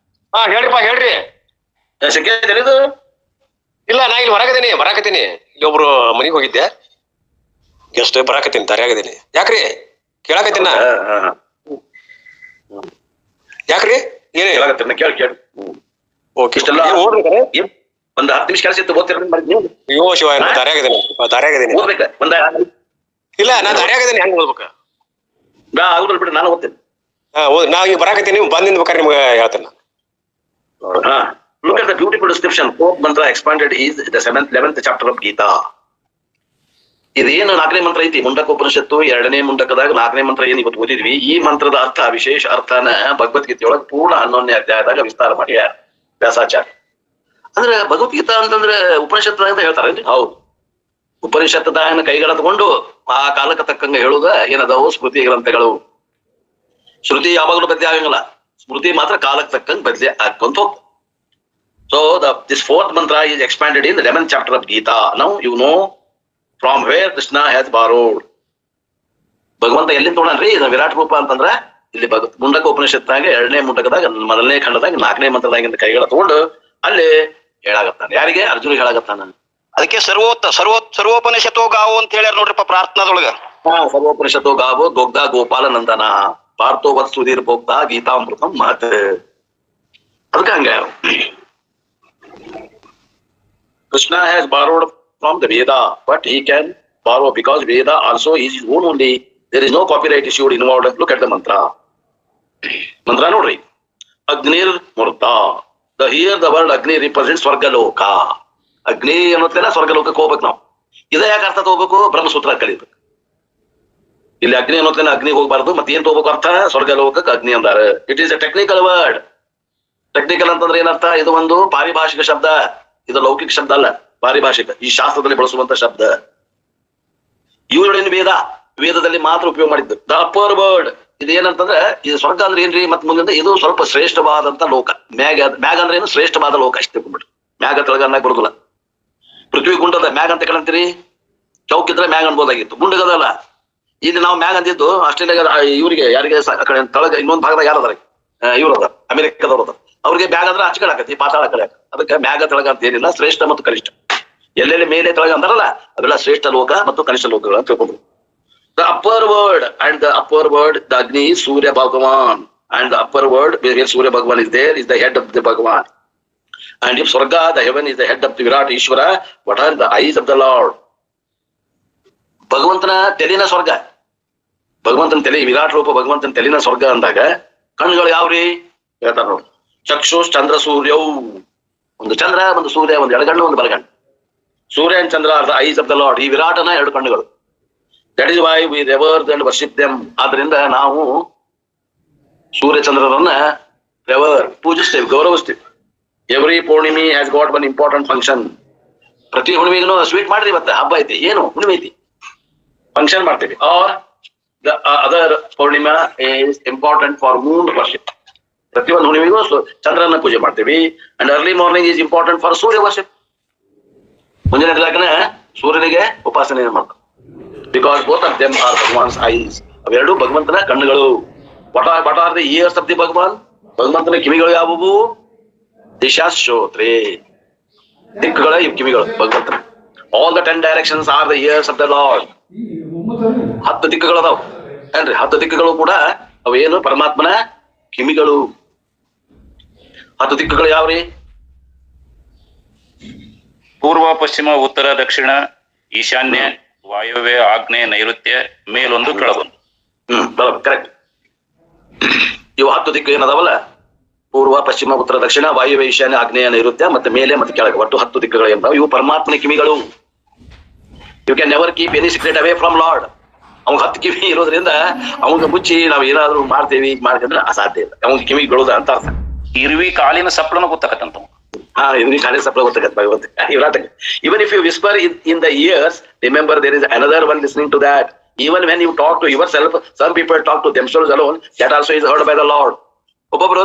C: ಹೇಳ್ರಿಪ್ಪ ಹೇಳ್ರಿ.
A: ಇದು
C: ಇಲ್ಲ, ನಾ ಇಲ್ಲಿ ಬರಾಕತ್ತೀನಿ. ಇಲ್ಲಿ ಒಬ್ರು ಮನಿಗ್ ಹೋಗಿದ್ದೆ, ಗೆಸ್ಟ್ ಬರಾಕತ್ತೀನಿ, ದಾರಿಯಾಗದೀನಿ. ಯಾಕ್ರಿ ಕೇಳಾಕತ್ತೀನ? ಯಾಕ್ರಿ ಏನ್
A: ಹೇಳಕತ್ತೀನಿ ಕೇಳಿ.
C: ಓಕೆ,
A: ಇಷ್ಟೆಲ್ಲ ಒಂದ್ 10 ನಿಮಿಷ ಕೆಲಸ ಇತ್ತು, ಓದ್ತಿರ.
C: ಅಯ್ಯೋ ಶಿವ, ದಾರಿಯಾಗದೀನಿ. ಇಲ್ಲ, ನಾ ದಾರಿಯಾಗದೀನಿ, ಹೆಂಗ್ ಓದ್ಬೇಕ?
A: ಆಗುದಿಲ್ಲ ಬಿಡಿ, ನಾನು ಓದ್ತೇನೆ.
C: ನಾ ಈಗ ಬರಾಕತ್ತೀನಿ, ಬಂದಿಂದ ಬೇಕಾದ್ರೆ ನಿಮ್ಗೆ ಹೇಳ್ತೇನೆ.
A: Look at the beautiful description. Fourth mantra expanded is the 11th chapter of Gita. ಇದೇನು 4ನೇ ಮಂತ್ರ ಐತಿ ಮುಂಡಕೋಪನಿಷತ್ತು, 2ನೇ ಮುಂಡಕದಾಗ 4ನೇ ಮಂತ್ರ ಏನ್ ಇವತ್ತು ಓದಿದ್ವಿ. ಈ ಮಂತ್ರದ ಅರ್ಥ, ವಿಶೇಷ ಅರ್ಥನ ಭಗವದ್ಗೀತೆಯೊಳಗೆ ಪೂರ್ಣ 11ನೇ ಅಧ್ಯಾಯದಾಗ ವಿಸ್ತಾರ ಮಾಡ್ಯಾರ ವ್ಯಾಸಾಚಾರ್ಯ. ಅಂದ್ರೆ ಭಗವದ್ಗೀತಾ ಅಂತಂದ್ರೆ ಉಪನಿಷತ್ ಅಂತ ಹೇಳ್ತಾರೆ. ಹೌದು, ಉಪನಿಷತ್ತದ ಕೈಗಳ ತಗೊಂಡು ಆ ಕಾಲಕ್ಕೆ ತಕ್ಕಂಗೆ ಹೇಳುದ ಏನದಾವು ಸ್ಮೃತಿ ಗ್ರಂಥಗಳು. ಶ್ರುತಿ ಯಾವಾಗಲೂ ಬದಲಿ ಆಗಂಗಿಲ್ಲ, ಸ್ಮೃತಿ ಮಾತ್ರ ಕಾಲಕ್ಕೆ ತಕ್ಕಂಗೆ ಬದಲಿ ಆಗ್ಕೊಂತ ಹೋಗ್ತದೆ. So this fourth mantra is expanded in the 11th chapter of Gita. Now you know from where Krishna has borrowed. ಭಗವಂತ ಎಲ್ಲಿಂದ ತಗೊಂಡ್ರಿ ಇದು ವಿರಾಟ್ ರೂಪ ಅಂತಂದ್ರ ಇಲ್ಲಿ ಮುಂಡಕ ಉಪನಿಷತ್ನಾಗ 2ನೇ ಮುಂಡಕದಾಗ 1ನೇ ಖಂಡದಾಗ 4ನೇ ಮಂತ್ರದಾಗಿಂದ ಕೈಗಳ ತಗೊಂಡು ಅಲ್ಲಿ ಹೇಳಾಗತ್ತಾನ. ಯಾರಿಗೆ? ಅರ್ಜುನ ಹೇಳಾಗತ್ತಾನ.
D: ಅದಕ್ಕೆ ಸರ್ವೋಪನಿಷತ್ತೋ ಗಾವೋ ಅಂತ ಹೇಳ್ಯಾರ ನೋಡ್ರಿಪ್ಪ ಪ್ರಾರ್ಥನಾದೊಳಗ.
A: ಸರ್ವೋಪನಿಷತ್ತೋ ಗಾವೋ ದೊಗ್ಧ ಗೋಪಾಲ ನಂದನ ಪಾರ್ಥೋ ವತ್ ಸುಧೀರ್ ಭೋಕ್ತ ಗೀತಾಮೃತಂ ಮಾತ್. ಅದಕ್ಕೆ ಹಂಗ Krishna has borrowed from the Veda, but he can borrow because Veda also is his own only. There is no copyright issued involved. Look at the mantra. Mantra nodri. Agnir Murta. Here the word Agni represents Swargaloka. Agni ಅನ್ನೋದೆಲ್ಲ ಸ್ವರ್ಗಲೋಕಕ್ಕೆ ಹೋಗ್ಬೇಕು ನಾವು. ಇದೇ ಯಾಕೆ ಅರ್ಥ ತಗೋಬೇಕು? ಬ್ರಹ್ಮಸೂತ್ರ ಕಲಿಬೇಕು. ಇಲ್ಲಿ ಅಗ್ನಿ ಅನ್ನೋದೆಲ್ಲ ಅಗ್ನಿ ಹೋಗ್ಬಾರ್ದು. ಮತ್ತೆ ಏನ್ ತಗೋಬೇಕು ಅರ್ಥ? ಸ್ವರ್ಗಲೋಕಕ್ಕೆ ಅಗ್ನಿ ಅಂದಾರೆ. It is a technical word. Technical ಅಂತಂದ್ರೆ ಏನರ್ಥ? ಇದು ಒಂದು ಪಾರಿಭಾಷಿಕ ಶಬ್ದ, ಇದು ಲೌಕಿಕ ಶಬ್ದ ಅಲ್ಲ, ಪಾರಿಭಾಷಿಕ. ಈ ಶಾಸ್ತ್ರದಲ್ಲಿ ಬಳಸುವಂತ ಶಬ್ದ. ಇವುಗಳೇನು ವೇದದಲ್ಲಿ ಮಾತ್ರ ಉಪಯೋಗ ಮಾಡಿದ್ದು. ದ ಅಪ್ಪರ್ ವರ್ಡ್ ಇದು ಏನಂತಂದ್ರೆ, ಇದು ಸ್ವರ್ಗ ಅಂದ್ರೆ ಏನ್ರಿ? ಮತ್ ಮುಂದೆ ಇದು ಸ್ವಲ್ಪ ಶ್ರೇಷ್ಠವಾದಂತ ಲೋಕ. ಮ್ಯಾಗ ಅಂದ್ರೆ ಏನು? ಶ್ರೇಷ್ಠವಾದ ಲೋಕ ಅಷ್ಟೇ. ತಿಳ್ಕೊಂಡ್ಬಿಟ್ರಿ, ಮ್ಯಾಗ ತೆಳಗ ಅನ್ನಕ್ ಬರುದಿಲ್ಲ. ಪೃಥ್ವಿ ಗುಂಡದ ಮ್ಯಾಗ ಅಂತ ಕಣಂತೀರಿ, ಚೌಕಿದ್ರೆ ಮ್ಯಾಗ ಅನ್ಬೋದಾಗಿತ್ತು, ಗುಂಡಗದಲ್ಲ. ಇಲ್ಲಿ ನಾವು ಮ್ಯಾಗ ಅಂತಿದ್ದು ಆಸ್ಟ್ರೇಲಿಯಾ ಇವರಿಗೆ, ಯಾರಿಗೆ ಆ ಕಡೆ ತಳಗ ಇನ್ನೊಂದು ಭಾಗದಾಗ ಯಾರದಾರ? ಇವ್ರು ಅದ, ಅಮೆರಿಕದವ್ರು ಅದ. ಅವ್ರಿಗೆ ಮ್ಯಾಗ ಅಂದ್ರೆ ಆಚೆ ಕಡೆ ಆಕತಿ, ಪಾತಾಳ ಕಡೆ ಆಕ. ಅದಕ್ಕೆ ಮ್ಯಾಗ ತೆಳಗ ಅಂತ ಏನಿಲ್ಲ, ಶ್ರೇಷ್ಠ ಮತ್ತು ಕನಿಷ್ಠ. ಎಲ್ಲೆಲ್ಲಿ ಮೇಲೆ ತೆಳಗ ಅಂತಾರಲ್ಲ ಅವೆಲ್ಲ ಶ್ರೇಷ್ಠ ಲೋಕ ಮತ್ತು ಕನಿಷ್ಠ ಲೋಕಗಳು ಅಂತ ತಿಳ್ಕೊಂಡ್ರು. The upper world and the upper world, the Agni Surya Bhagavan, and the upper world where Surya Bhagavan is there is the head of the Bhagavan. And if Swarga, the heaven, is the head of the Virat Ishvara, what are the eyes of the Lord? ಭಗವಂತನ ತೆಲಿನ ಸ್ವರ್ಗ, ಭಗವಂತನ ತಲೆ ವಿರಾಟ್ ರೂಪ, ಭಗವಂತನ ತೆಲಿನ ಸ್ವರ್ಗ ಅಂದಾಗ ಕಣ್ಣುಗಳು ಯಾವ್ರಿ ಹೇಳ್ತಾರ ನೋಡಿ. ಚಕ್ಷು ಚಂದ್ರ ಸೂರ್ಯವು, ಒಂದು ಚಂದ್ರ, ಒಂದು ಸೂರ್ಯ, ಒಂದು ಎಡಗಣ್ಣು, ಒಂದು ಬಲಗಣ್ಣು. Surya and Chandra are the eyes of the Lord. ಈ ವಿರಾಟನ 2 ಕಣ್ಣುಗಳು. That is why we revere and worship them. ಆದ್ರಿಂದ ನಾವು ಸೂರ್ಯ ಚಂದ್ರರನ್ನ ರೆವರ್, ಪೂಜಿಸ್ತೇವೆ, ಗೌರವಿಸ್ತೇವೆ. ಎವ್ರಿ ಪೂರ್ಣಿಮೆ has got one important function. ಪ್ರತಿ ಹುಣ್ಣಿಮೆಗೂ ಸ್ವೀಟ್ ಮಾಡ್ರಿ, ಇವತ್ತು ಹಬ್ಬ ಐತಿ, ಏನು ಹುಣ್ಣಿಮೆ ಐತಿ, ಫಂಕ್ಷನ್ ಮಾಡ್ತೀವಿ. Or the other Purnima is important for moon worship. ಪ್ರತಿಯೊಂದು ಹುಣ್ಣಿಮೆಗೂ ಚಂದ್ರನ ಪೂಜೆ ಮಾಡ್ತೀವಿ. And early morning is important for Surya worship. ಮುಂಜಾನೆ ಎದ್ದಾಗನೇ ಸೂರ್ಯನಿಗೆ ಉಪಾಸನೆ ಮಾಡ್ತಾರೆ. Because both of them are Bhagavan's eyes. ಅವೆರಡು ಭಗವಂತನ ಕಣ್ಣುಗಳು. What are the ears of the Bhagavan? ಭಗವಂತನ ಕಿವಿಗಳು ಯಾವುವು? ದಿಶಾಶ್ರೋತ್ರೆ, ದಿಕ್ಕುಗಳ ಇವ್ ಕಿವಿಗಳು ಭಗವಂತನ. All the 10 directions are the ears of the Lord. 10 ದಿಕ್ಕುಗಳು ಅದಾವ ಏನ್ರಿ? 10 ದಿಕ್ಕುಗಳು ಕೂಡ ಅವೇನು? ಪರಮಾತ್ಮನ ಕಿವಿಗಳು. 10 ದಿಕ್ಕುಗಳು ಯಾವ್ರಿ?
E: ಪೂರ್ವ, ಪಶ್ಚಿಮ, ಉತ್ತರ, ದಕ್ಷಿಣ, ಈಶಾನ್ಯ, ವಾಯವ್ಯ, ಆಗ್ನೇಯ, ನೈಋತ್ಯ, ಮೇಲೊಂದು ಕೆಳಗೊಂದು.
A: ಬರೋಬ್ಬರ ಕರೆಕ್ಟ್. ಇವು 10 ದಿಕ್ಕು ಏನದಾವಲ್ಲ, ಪೂರ್ವ, ಪಶ್ಚಿಮ, ಉತ್ತರ, ದಕ್ಷಿಣ, ವಾಯುವ್ಯ, ಈಶಾನ್ಯ, ಆಗ್ನೇಯ, ನೈಋತ್ಯ ಮತ್ತೆ ಮೇಲೆ ಮತ್ತೆ ಕೆಳಗೆ, ಒಟ್ಟು 10 ದಿಕ್ಕುಗಳು ಏನಾವ ಇವು ಪರಮಾತ್ಮನ ಕಿವಿಗಳು. You can never keep any secret away from Lord. ಅವ್ನ 10 ಕಿವಿ ಇರೋದ್ರಿಂದ ಅವಂಗ ಮುಚ್ಚಿ ನಾವ್ ಏನಾದ್ರು ಮಾಡ್ತೇವಿ ಮಾಡ್ತಿದ್ರೆ ಅಸಾಧ್ಯ ಇಲ್ಲ. ಅವ್ನ ಕಿವಿ ಬೀಳುದ ಅಂತ ಅರ್ಥ.
E: ಇರುವಿ ಕಾಲಿನ ಸಪ್ಪಳನ ಗೊತ್ತಾಗತ್ತಂತ.
A: ಇವ್ನಿ ಖಾಲಿ ಸಪ್ಲ ಗೊತ್ತಾಗತ್ತೆ ಭಗವಂತ. Even if you whisper in the ears, remember there is another one listening to that. Even when you talk to yourself, some people talk to themselves alone, that also is heard by the Lord. ಒಬ್ಬೊಬ್ರು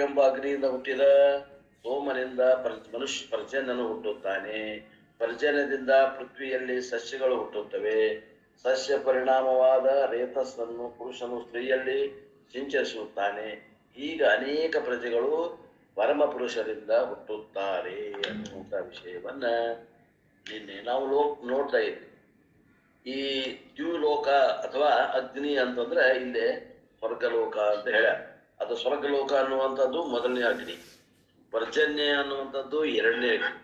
A: ಎಂಬ ಅಗ್ನಿಯಿಂದ ಹುಟ್ಟಿದ ಸೋಮನಿಂದ ಮನುಷ್ಯ ಪರ್ಜನ್ಯನು ಹುಟ್ಟುತ್ತಾನೆ. ಪರ್ಜನ್ಯದಿಂದ ಪೃಥ್ವಿಯಲ್ಲಿ ಸಸ್ಯಗಳು ಹುಟ್ಟುತ್ತವೆ. ಸಸ್ಯ ಪರಿಣಾಮವಾದ ರೇತಸ್ಸನ್ನು ಪುರುಷನು ಸ್ತ್ರೀಯಲ್ಲಿ ಸಿಂಚರಿಸುತ್ತಾನೆ. ಈಗ ಅನೇಕ ಪ್ರಜೆಗಳು ಪರಮ ಪುರುಷರಿಂದ ಹುಟ್ಟುತ್ತಾರೆ ಅನ್ನುವಂಥ ವಿಷಯವನ್ನ ನಿನ್ನೆ ನಾವು ನೋಡ್ತಾ ಇದ್ವಿ. ಈ ದ್ಯುಲೋಕ ಅಥವಾ ಅಗ್ನಿ ಅಂತಂದ್ರೆ ಇಲ್ಲಿ ಸ್ವರ್ಗಲೋಕ ಅಂತ ಹೇಳ. ಅದು ಸ್ವರ್ಗಲೋಕ ಅನ್ನುವಂಥದ್ದು ಮೊದಲನೇ ಅಗ್ನಿ, ಪರ್ಜನ್ಯ ಅನ್ನುವಂಥದ್ದು 2ನೇ ಅಗ್ನಿ,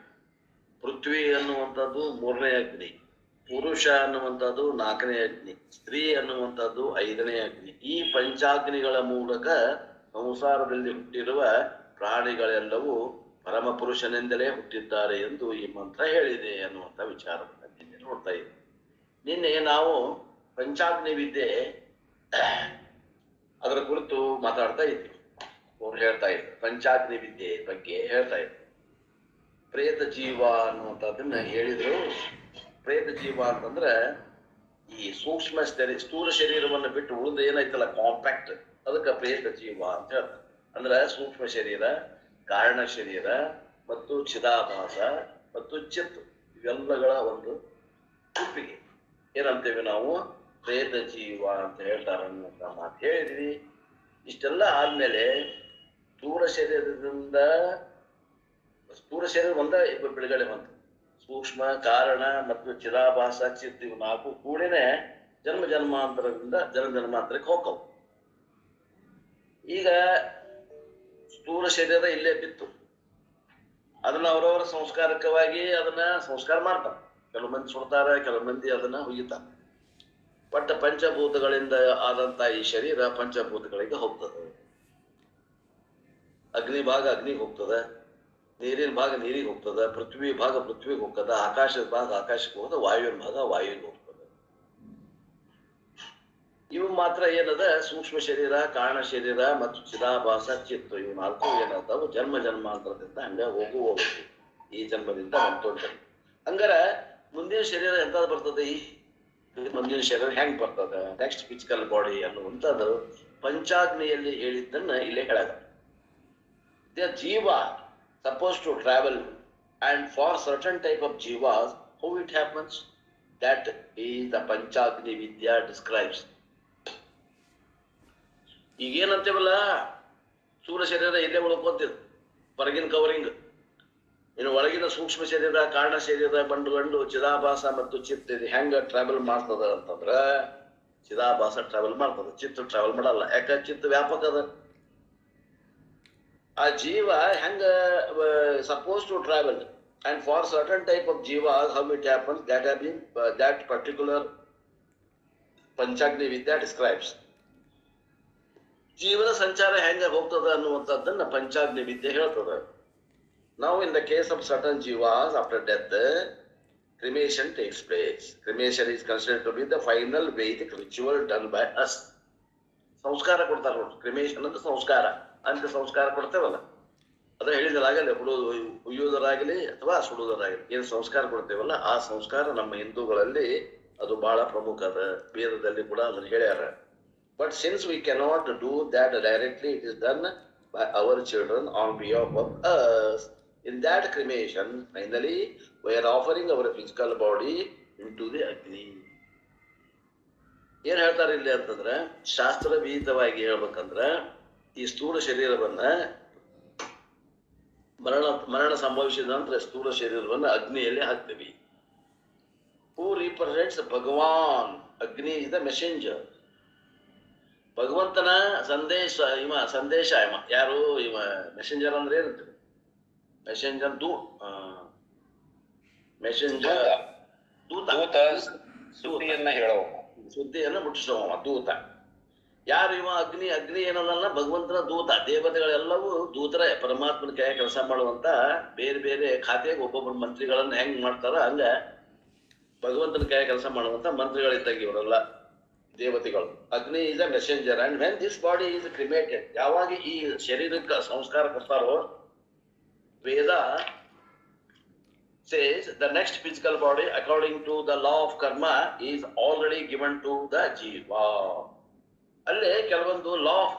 A: ಪೃಥ್ವಿ ಅನ್ನುವಂಥದ್ದು 3ನೇ ಅಗ್ನಿ, ಪುರುಷ ಅನ್ನುವಂಥದ್ದು 4ನೇ ಅಗ್ನಿ, ಸ್ತ್ರೀ ಅನ್ನುವಂಥದ್ದು 5ನೇ ಅಗ್ನಿ. ಈ ಪಂಚಾಗ್ನಿಗಳ ಮೂಲಕ ಸಂಸಾರದಲ್ಲಿ ಹುಟ್ಟಿರುವ ಪ್ರಾಣಿಗಳೆಲ್ಲವೂ ಪರಮ ಪುರುಷನಿಂದಲೇ ಹುಟ್ಟಿದ್ದಾರೆ ಎಂದು ಈ ಮಂತ್ರ ಹೇಳಿದೆ ಅನ್ನುವಂಥ ವಿಚಾರವನ್ನು ನಿನ್ನೆ ನೋಡ್ತಾ ಇದ್ವಿ. ನಿನ್ನೆ ನಾವು ಪಂಚಾಗ್ನಿ ವಿದ್ಯೆ ಅದರ ಕುರಿತು ಮಾತಾಡ್ತಾ ಇದ್ವಿ. ಅವ್ರು ಹೇಳ್ತಾ ಇದ್ರು ಪಂಚಾಗ್ನಿ ವಿದ್ಯೆ ಬಗ್ಗೆ ಹೇಳ್ತಾ ಇದ್ರು. ಪ್ರೇತ ಜೀವ ಅನ್ನುವಂಥದ್ದನ್ನ ಹೇಳಿದ್ರು. ಪ್ರೇತ ಜೀವ ಅಂತಂದ್ರೆ ಈ ಸೂಕ್ಷ್ಮ ಸ್ಥೂಲ ಶರೀರವನ್ನು ಬಿಟ್ಟು ಉಳಿದ ಏನೈತಲ್ಲ ಕಾಂಪ್ಯಾಕ್ಟ್, ಅದಕ್ಕೆ ಪ್ರೇತ ಜೀವ ಅಂತ ಹೇಳ್ತಾರೆ. ಅಂದ್ರೆ ಸೂಕ್ಷ್ಮ ಶರೀರ, ಕಾರಣ ಶರೀರ ಮತ್ತು ಚಿದಾಭಾಸ ಮತ್ತು ಚಿತ್ ಇವೆಲ್ಲಗಳ ಒಂದು ಗುಂಪಿಗೆ ಏನಂತೇವೆ ನಾವು ಪ್ರೇತ ಜೀವ ಅಂತ ಹೇಳ್ತಾರ ಅನ್ನುವಂಥ ಮಾತು ಹೇಳಿದ್ವಿ. ಇಷ್ಟೆಲ್ಲ ಆದ್ಮೇಲೆ ಸ್ಥೂಲ ಶರೀರ ಒಂದ ಬಿಡುಗಡೆ ಬಂತು. ಸೂಕ್ಷ್ಮ, ಕಾರಣ ಮತ್ತು ಚಿದಾಭಾಸ, ಚಿತ್ ಇವು 4 ಕೂಡಿನೇ ಜನ್ಮಾಂತರದಿಂದ ಜನ್ಮಾಂತರಕ್ಕೆ ಹೋಗ್ತವು. ಈಗ ಸ್ಥೂಲ ಶರೀರ ಇಲ್ಲೇ ಬಿತ್ತು. ಅದನ್ನ ಅವರವರ ಸಂಸ್ಕಾರಕವಾಗಿ ಅದನ್ನ ಸಂಸ್ಕಾರ ಮಾಡ್ತಾರೆ. ಕೆಲವು ಮಂದಿ ಸುಡ್ತಾರೆ, ಕೆಲವು ಮಂದಿ ಅದನ್ನ ಹುಯ್ಯುತ್ತಾರೆ. ಬಟ್ ಪಂಚಭೂತಗಳಿಂದ ಆದಂತ ಈ ಶರೀರ ಪಂಚಭೂತಗಳಿಗೆ ಹೋಗ್ತದೆ. ಅಗ್ನಿ ಭಾಗ ಅಗ್ನಿಗೆ ಹೋಗ್ತದೆ, ನೀರಿನ ಭಾಗ ನೀರಿಗೆ ಹೋಗ್ತದೆ, ಪೃಥ್ವಿ ಭಾಗ ಪೃಥ್ವಿಗೆ ಹೋಗ್ತದೆ, ಆಕಾಶದ ಭಾಗ ಆಕಾಶಕ್ಕೆ ಹೋಗ್ತದೆ, ವಾಯುವಿನ ಭಾಗ ವಾಯುವಿಗೆ ಹೋಗ್ತದೆ. ಇವು ಮಾತ್ರ ಏನದ ಸೂಕ್ಷ್ಮ ಶರೀರ, ಕಾರಣ ಶರೀರ ಮತ್ತು ಚಿದಾಭಾಸ, ಚಿತ್ತು ಇವು 4 ಏನಾಗ್ತಾವು ಜನ್ಮಾಂತರದಿಂದ ಹಂಗ ಹೋಗುವುದು. ಈ ಜನ್ಮದಿಂದ ಬಂತೊಂಡ್ರಿ ಹಂಗಾರ ಮುಂದಿನ ಶರೀರ ಎಂತಾದ್ ಬರ್ತದೆ, ಈ ಮುಂದಿನ ಶರೀರ ಹೆಂಗ್ ಬರ್ತದೆ, ನೆಕ್ಸ್ಟ್ ಫಿಸಿಕಲ್ ಬಾಡಿ ಅನ್ನುವಂಥದ್ದು ಪಂಚಾಗ್ನಿಯಲ್ಲಿ ಹೇಳಿದ್ದನ್ನ ಇಲ್ಲೇ ಹೇಳದ. ದ ಜೀವ supposed to travel, and for certain type of jivas how it happens, that is the Panchagni Vidya describes. ಈಗೇನಂತೇವಲ್ಲ ಸ್ಥೂಲ ಶರೀರ ಇಲ್ಲೇ ಉಳ್ಕೊಂತಿದ್ ಹೊರಗಿನ ಕವರಿಂಗ್, ಇನ್ನು ಒಳಗಿನ ಸೂಕ್ಷ್ಮ ಶರೀರ, ಕಾರಣ ಶರೀರ, ಗಂಡು ಚಿದಾಭಾಸ ಮತ್ತು ಚಿತ್ ಇದು ಹೆಂಗ ಟ್ರಾವೆಲ್ ಮಾಡ್ತದ ಅಂತಂದ್ರ ಚಿದಾಭಾಸ ಟ್ರಾವೆಲ್ ಮಾಡ್ತದ, ಚಿತ್ ಟ್ರಾವೆಲ್ ಮಾಡಲ್ಲ. ಯಾಕ ಚಿತ್ ವ್ಯಾಪಕ ಅದ. ಆ ಜೀವ ಹೆಂಗ suppose to travel, and for certain type of jivas how it happens, that have been that particular Panchagni Vidya describes. ಜೀವನ ಸಂಚಾರ ಹೆಂಗ ಹೋಗ್ತದ ಅನ್ನುವಂಥದ್ದನ್ನ ಪಂಚಾಗ್ನಿ ವಿದ್ಯೆ ಹೇಳ್ತದ. Now in the case of certain jivas, after death cremation takes place. Cremation is considered to be the final Vedic ritual done by us. ಸಂಸ್ಕಾರ ಕೊಡ್ತಾರ ನೋಡಿ, ಕ್ರಿಮೇಷನ್ ಅಂದ್ರೆ ಸಂಸ್ಕಾರ, ಅಂತ ಸಂಸ್ಕಾರ ಕೊಡ್ತೇವಲ್ಲ, ಅದ ಹೇಳಿದರಾಗಲಿ ಹುಯ್ಯುವುದರಾಗಲಿ ಅಥವಾ ಸುಡುವುದರಾಗಲಿ ಏನು ಸಂಸ್ಕಾರ ಕೊಡ್ತೇವಲ್ಲ, ಆ ಸಂಸ್ಕಾರ ನಮ್ಮ ಹಿಂದೂಗಳಲ್ಲಿ ಅದು ಬಹಳ ಪ್ರಮುಖ ಅದ. ವೇದದಲ್ಲಿ ಕೂಡ ಅದನ್ನು ಹೇಳ್ಯಾರ. But since we cannot do that directly, it is done by our children on behalf of us. In that cremation, finally, we are offering our physical body into the Agni. ಏನ್ ಹೇಳ್ತಾರೆ ಇಲ್ಲಿ ಅಂತಂದ್ರೆ, ಶಾಸ್ತ್ರವೀತವಾಗಿ ಹೇಳ್ಬೇಕಂದ್ರ ಈ ಸ್ಥೂಲ ಶರೀರವನ್ನ ಮರಣ ಸಂಭವಿಸಿದ ನಂತರ ಸ್ಥೂಲ ಶರೀರವನ್ನ ಅಗ್ನಿಯಲ್ಲಿ ಹಾಕ್ತೀವಿ. who represents Bhagavan. Agni is the messenger. ಭಗವಂತನ ಸಂದೇಶ ಯಾರು ಮೆಸೆಂಜರ್ ಅಂದ್ರೆ ಏನಂತ ಮೆಸೆಂಜರ್ ದೂತ
E: ಸುದ್ದಿಯನ್ನ ಹೇಳುವ
A: ಸುದ್ದಿಯನ್ನು ಮುಟ್ಟಿಸುವ ದೂತ. ಯಾರು ಅಗ್ನಿ ಏನಲ್ಲ ಭಗವಂತನ ದೂತ. ದೇವತೆಗಳೆಲ್ಲವೂ ದೂತರೇ, ಪರಮಾತ್ಮನ ಕೈ ಕೆಲಸ ಮಾಡುವಂತ ಬೇರೆ ಬೇರೆ ಖಾತೆಗೆ ಒಬ್ಬೊಬ್ಬರು ಮಂತ್ರಿಗಳನ್ನ ಹೆಂಗ್ ಮಾಡ್ತಾರ ಹಂಗ ಭಗವಂತನ ಕೈ ಕೆಲಸ ಮಾಡುವಂತ ಮಂತ್ರಿಗಳಿದ್ದಾಗ ಇವರೆಲ್ಲ ದೇವತೆಗಳು. Agni is a messenger and when this body is cremated, ಯಾವಾಗ ಈ ಶರೀರಕ್ಕೆ ಸಂಸ್ಕಾರ ಕೊಡ್ತಾರೋ ವೇದ says the next physical body according to the law of karma is already given to the jiva. ಅಲ್ಲೇ ಕೆಲವೊಂದು ಲಾ ಆಫ್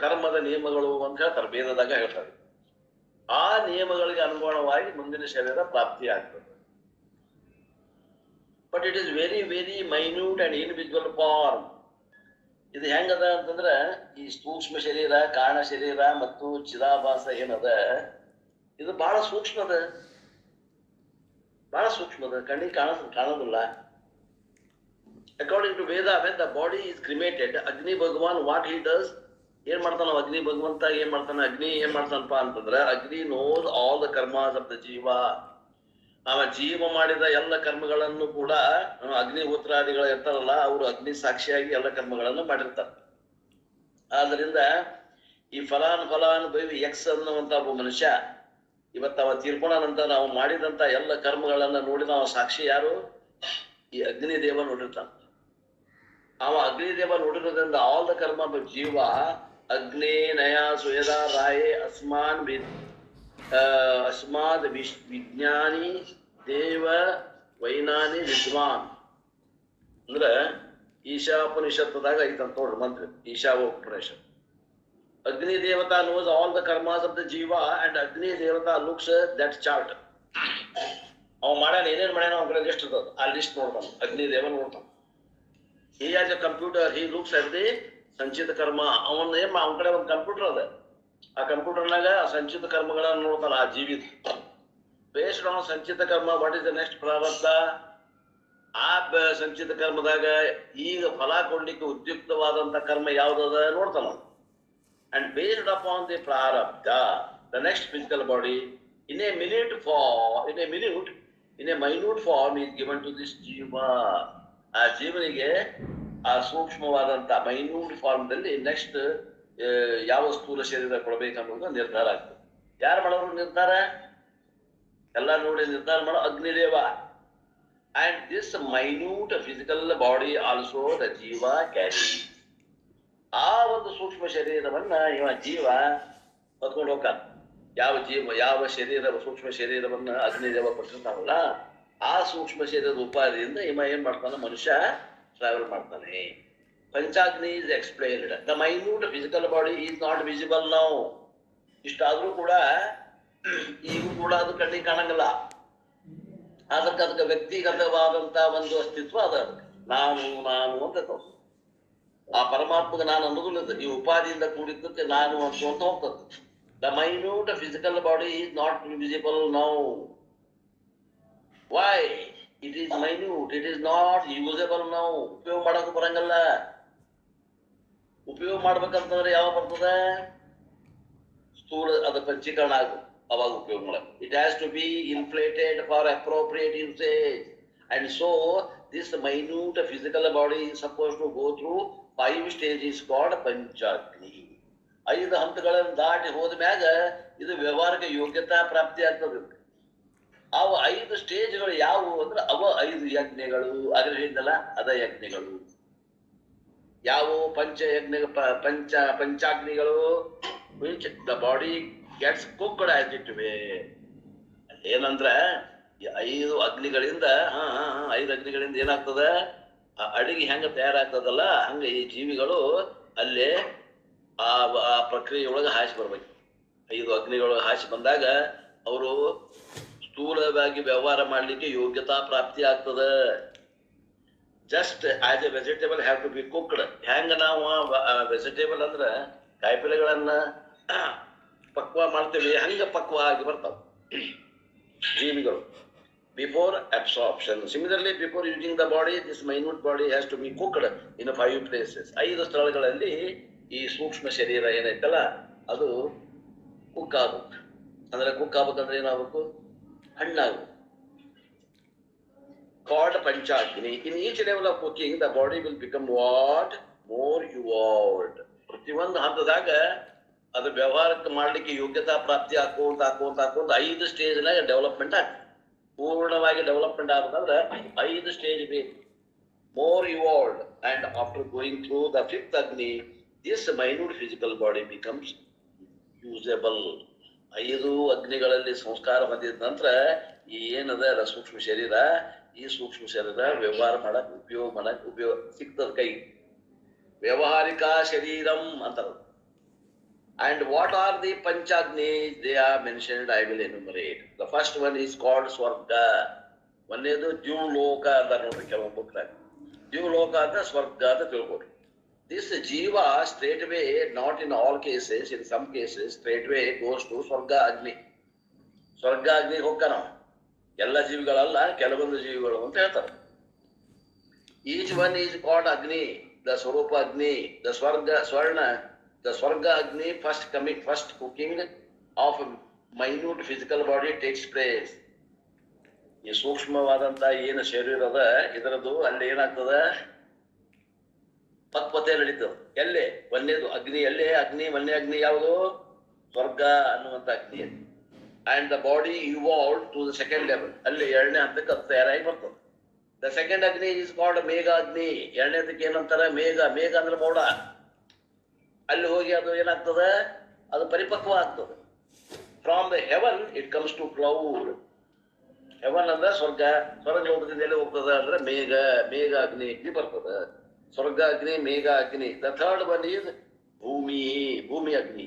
A: ಕರ್ಮದ ನಿಯಮಗಳು ಅಂತ ಹೇಳ್ತಾರೆ, ವೇದದಾಗ ಹೇಳ್ತಾರೆ. ಆ ನಿಯಮಗಳಿಗೆ ಅನುಗುಣವಾಗಿ ಮುಂದಿನ ಶರೀರ ಪ್ರಾಪ್ತಿ ಆಗ್ತದೆ. But it is very very minute and invisible form. ಇದು ಹೆಂಗದ ಅಂತಂದ್ರೆ ಈ ಸೂಕ್ಷ್ಮ ಶರೀರ, ಕಾರಣ ಶರೀರ ಮತ್ತು ಚಿದಾಭಾಸ ಏನದ ಇದು ಬಹಳ ಸೂಕ್ಷ್ಮದ, ಕಣ್ಣಿಗೆ ಕಾಣೋದಿಲ್ಲ. According to Veda, when the body is cremated, Agni Bhagavan what he does, ಏನ್ ಮಾಡ್ತಾನ ಅಗ್ನಿ ಭಗವಂತ ಏನ್ ಮಾಡ್ತಾನ? ಅಗ್ನಿ ಏನ್ ಮಾಡ್ತಾನಪ್ಪ ಅಂತಂದ್ರೆ Agni knows all the karmas of the jiva. ಜೀವ ಮಾಡಿದ ಎಲ್ಲ ಕರ್ಮಗಳನ್ನು ಕೂಡ ಅಗ್ನಿ ಉತ್ತರಾದಿಗಳು ಇರ್ತಾರಲ್ಲ, ಅವರು ಅಗ್ನಿ ಸಾಕ್ಷಿಯಾಗಿ ಎಲ್ಲ ಕರ್ಮಗಳನ್ನು ಮಾಡಿರ್ತಾರೆ. ಆದ್ರಿಂದ ಈ ಫಲಾನ್ ಬೈವಿ ಎಕ್ಸ್ ಅನ್ನುವಂತ ಒಬ್ಬ ಮನುಷ್ಯ ಇವತ್ತು ಅವ ತೀರ್ಕೊಂಡಂತ ನಾವು ಮಾಡಿದಂತ ಎಲ್ಲ ಕರ್ಮಗಳನ್ನ ನೋಡಿ ನಾವು ಸಾಕ್ಷಿ ಯಾರು? ಈ ಅಗ್ನಿದೇವ ನೋಡಿರ್ತಾನ. ಅವ ಅಗ್ನಿದೇವ ನೋಡಿರೋದ್ರಿಂದ ಆಲ್ ದ ಕರ್ಮ ಜೀವ ಅಗ್ನೇ ನಯ ಸ್ವೇದ ರಾಯೇ ಅಸ್ಮಾದ್ ವಿಜ್ಞಾನಿ ದೇವ ವೈನಾನಿ ವಿದ್ವಾನ್ ಅಂದ್ರ ಈಶಾಪನಿಷತ್ತದಾಗ ಐತಂತ ನೋಡ್ರಿ ಮಂತ್ರ, ಈಶಾವೋಪನಿಷತ್. ಅಗ್ನಿ ದೇವತಾ knows all the karmas of the jiva and ಅಗ್ನಿ ದೇವತಾ looks that chart. ಅವ ಮಾಡ್ಯಾನ ಏನೇನ್ ಮಾಡ್ಯಾನ ಅವ್ನ ಕಡೆ ಲಿಸ್ಟ್ ಇರ್ತದ, ಆ ಲಿಸ್ಟ್ ನೋಡ್ತಾನ ಅಗ್ನಿ ದೇವ ನೋಡ್ತಾನ. he has a computer, he looks at the ಸಂಚಿತ ಕರ್ಮ. ಅವನ್ ಅವನ ಕಡೆ ಒಂದು ಕಂಪ್ಯೂಟರ್ ಅದ, ಆ ಕಂಪ್ಯೂಟರ್ನಾಗ ಸಂಚಿತ ಕರ್ಮಗಳನ್ನ ನೋಡ್ತಾನ ಆ ಜೀವಿ. ಬೇಸ್ಡ್ ಆನ್ ಸಂಚಿತ ಕರ್ಮ ವಾಟ್ ಇಸ್ ದ ನೆಕ್ಸ್ಟ್ ಪ್ರಾರಬ್ಧ, ಆ ಸಂಚಿತ ಕರ್ಮದಾಗ ಈಗ ಫಲ ಕೊಡ್ಲಿಕ್ಕೆ ಉದ್ಯುಕ್ತವಾದಂತ ಕರ್ಮ ಯಾವ್ದದ ನೋಡ್ತಾನ. And based upon the prarabdha, the next physical body in a minute form is given to this jiva. ಆ ಜೀವನಿಗೆ ಆ ಸೂಕ್ಷ್ಮವಾದಂತ ಮೈನ್ಯೂಟ್ ಫಾರ್ಮ್ ದಲ್ಲಿ ನೆಕ್ಸ್ಟ್ ಯಾವ ಸ್ಥೂಲ ಶರೀರ ಕೊಡಬೇಕನ್ನೋದು ನಿರ್ಧಾರ ಆಗ್ತದೆ. ಯಾರು ಮಾಡೋರು ನಿರ್ಧಾರ? ಎಲ್ಲ ನೋಡಿ ನಿರ್ಧಾರ ಮಾಡೋ Agnideva. And this minute physical body also the ಜೀವ ಕ್ಯಾರಿ. ಆ ಒಂದು ಸೂಕ್ಷ್ಮ ಶರೀರವನ್ನ ಜೀವ ಹೊತ್ಕೊಂಡು ಹೋಗ್ತಾನ. ಯಾವ ಶರೀರ ಸೂಕ್ಷ್ಮ ಶರೀರವನ್ನ ಅಗ್ನಿದೇವ ಕೊಟ್ಟಿರ್ತಾನಲ್ಲ, ಆ ಸೂಕ್ಷ್ಮ ಶರೀರದ ಉಪಾದಿಯಿಂದ ಏನ್ ಮಾಡ್ತಾನ ಮನುಷ್ಯ ಟ್ರಾವೆಲ್ ಮಾಡ್ತಾನೆ. ಪಂಚಾಗ್ನಿ is explained. The minute physical body is not visible now. ಇಷ್ಟಾದ್ರೂ ಕೂಡ ಈಗೂ ಕೂಡ ಅದು ಕಣ್ಣಿಗೆ ಕಾಣಂಗಿಲ್ಲ. ಅದಕ್ಕೆ ವ್ಯಕ್ತಿಗತವಾದಂತ ಒಂದು ಅಸ್ತಿತ್ವ ಅದ. ನಾನು ಅಂತ ಆ ಪರಮಾತ್ಮಗೆ ನಾನು ಅನ್ನೋದು ಈ ಉಪಾದಿಯಿಂದ ಕೂಡಿದ್ದಕ್ಕೆ ನಾನು ಅಂತ ಹೋಗ್ತದೆ. The minute physical body is not visible now. Why? It is minute, it is not usable now. ಉಪಯೋಗ ಮಾಡಕ್ಕೆ ಬರಂಗಲ್ಲ. ಉಪಯೋಗ ಮಾಡ್ಬೇಕಂತಂದ್ರೆ ಯಾವ ಬರ್ತದೆ? ಸ್ಥೂಲ ಅದ ಪಂಚೀಕರಣ ಆಗು, ಅವಾಗ ಉಪಯೋಗ ಮಾಡಬೇಕು. It has to be inflated for appropriate usage. And so this minute physical body is supposed to go through 5 stages called Panchagni. 5 ಹಂತಗಳನ್ನು ದಾಟಿ ಹೋದ ಮ್ಯಾಗ ಇದು ವ್ಯವಹಾರಕ್ಕೆ ಯೋಗ್ಯತಾ ಪ್ರಾಪ್ತಿ ಆಗ್ತದೆ. ಅವು 5 ಸ್ಟೇಜ್ಗಳು ಯಾವುವು ಅಂದ್ರೆ ಅವ 5 ಯಜ್ಞಗಳು. ಅದ್ರ ಹೇಳಿದಲ್ಲ ಅದ ಯಜ್ಞಗಳು ಯಾವುವು? ಪಂಚಾಗ್ನಿಗಳು. The body gets cooked as it way. ಏನಂದ್ರೆ 5 ಅಗ್ನಿಗಳಿಂದ 5 ಅಗ್ನಿಗಳಿಂದ ಏನಾಗ್ತದ? ಅಡಿಗೆ ಹೆಂಗ ತಯಾರಾಗ್ತದಲ್ಲ ಹಂಗ ಈ ಜೀವಿಗಳು ಅಲ್ಲೇ ಆ ಪ್ರಕ್ರಿಯೆಯೊಳಗೆ ಹಾಸಿ ಬರ್ಬೇಕು. 5 ಅಗ್ನಿಗಳು ಹಾಸಿ ಬಂದಾಗ ಅವರು ಸ್ಥೂಲವಾಗಿ ವ್ಯವಹಾರ ಮಾಡ್ಲಿಕ್ಕೆ ಯೋಗ್ಯತಾ ಪ್ರಾಪ್ತಿ ಆಗ್ತದ. Just as a vegetable have to be cooked. ಹೆಂಗ ನಾವು ವೆಜಿಟೇಬಲ್ ಅಂದ್ರ ಕಾಯಿಪಲ್ಯಗಳನ್ನ ಪಕ್ವ ಮಾಡ್ತೇವೆ, ಹಂಗ ಪಕ್ವ ಆಗಿ ಬರ್ತಾವ ಜೀವಿಗಳು. before absorption. Similarly, before using the body, this minute body has to be cooked in 5 places. 5 ಸ್ಥಳಗಳಲ್ಲಿ ಈ ಸೂಕ್ಷ್ಮ ಶರೀರ ಏನೈತಲ್ಲ ಅದು ಕುಕ್ ಆಗ್ಬೇಕು. ಅಂದ್ರೆ ಕುಕ್ ಆಗ್ಬೇಕಂದ್ರೆ ಏನಾಗಬೇಕು? ಹಣ್ಣಾಗಬೇಕು. Called Panchagni. In each level of cooking, the body will become what? More evolved. ಪ್ರತಿಯೊಂದು ಹಂತದಾಗ ಅದು ವ್ಯವಹಾರಕ್ಕೆ ಮಾಡ್ಲಿಕ್ಕೆ ಯೋಗ್ಯತಾ ಪ್ರಾಪ್ತಿ ಹಾಕೋಂತ 5 ಸ್ಟೇಜ್ನಾಗ ಡೆವಲಪ್ಮೆಂಟ್ ಆಗ್ತದೆ. ಪೂರ್ಣವಾಗಿ ಡೆವಲಪ್ಮೆಂಟ್ ಆಗ್ಬೇಕಂದ್ರೆ 5 ಸ್ಟೇಜ್ ಬೇಕು. More evolved, and after going through the 5th Agni, this minute physical body becomes usable. 5 ಅಗ್ನಿಗಳಲ್ಲಿ ಸಂಸ್ಕಾರ ಹೊಂದಿದ ನಂತರ ಈ ಏನದ ಸೂಕ್ಷ್ಮ ಶರೀರ, ಈ ಸೂಕ್ಷ್ಮ ಶರೀರ ವ್ಯವಹಾರ ಮಾಡಕ್ ಉಪಯೋಗ ಸಿಗ್ತದ ಕೈ. ವ್ಯವಹಾರಿಕ ಶರೀರಂ ಅಂತಾರ. And what are the Panchagnis? They are mentioned. I will enumerate. The first one is called Swarga. ಒಂದೇದು ದ್ಯುಲೋಕ ಅಂತ ನೋಡ್ರಿ ಕೆಲವೊಂದು ಬುಕ್ನಾಗ. ದ್ಯುಲೋಕ ಅಂತ ಸ್ವರ್ಗ ಅಂತ ತಿಳ್ಕೊಡ್ರಿ. This jiva straight away, not in all cases, in some cases, straight away goes to Swarga Agni. ಸ್ವರ್ಗ ಅಗ್ನಿ ಹೋಗ್ತಾನ. ಎಲ್ಲ ಜೀವಿಗಳಲ್ಲ, ಕೆಲವೊಂದು ಜೀವಿಗಳು ಅಂತ ಹೇಳ್ತಾರೆ. Each one is called Agni, the Swarupa Agni, the Swarna, the Swarga Agni, first cooking of minute physical body takes place. ಈ ಸೂಕ್ಷ್ಮವಾದಂತ ಏನು ಶರೀರ ಅದ ಇದರದ್ದು ಅಲ್ಲಿ ಏನಾಗ್ತದ? ಪಕ್ವತೆ ನಡೀತದೆ. ಎಲ್ಲೇ ಒಂದೇದು ಅಗ್ನಿ, ಎಲ್ಲೇ ಅಗ್ನಿ, ಒಂದೇ ಅಗ್ನಿ ಯಾವುದು? ಸ್ವರ್ಗ ಅನ್ನುವಂತ ಅಗ್ನಿ. And the body evolved to the second level. ಅಲ್ಲಿ 2ನೇ ಹಂತಕ್ಕೆ ಅದು ತಯಾರಾಗಿ ಬರ್ತದೆ. The second Agni is called Megha Agni. 2ನೇದಕ್ಕೆ ಏನಂತಾರೆ? ಮೇಘ. ಮೇಘ ಅಂದ್ರೆ ಮೋಡ. ಅಲ್ಲಿ ಹೋಗಿ ಅದು ಏನಾಗ್ತದೆ? ಅದು ಪರಿಪಕ್ವ ಆಗ್ತದೆ. From the heaven it comes to cloud. Heaven ಅಂದ್ರೆ ಸ್ವರ್ಗ. ಸ್ವರ್ಗ ಲೋಕದಿಂದ ಎಲ್ಲಿ ಹೋಗ್ತದೆ ಅಂದ್ರೆ ಮೇಘ ಅಗ್ನಿ ಬರ್ತದೆ. ಸ್ವರ್ಗ ಅಗ್ನಿ, ಮೇಘ ಅಗ್ನಿ. ದ ಥರ್ಡ್ ಒನ್ ಈಸ್ ಭೂಮಿ ಅಗ್ನಿ,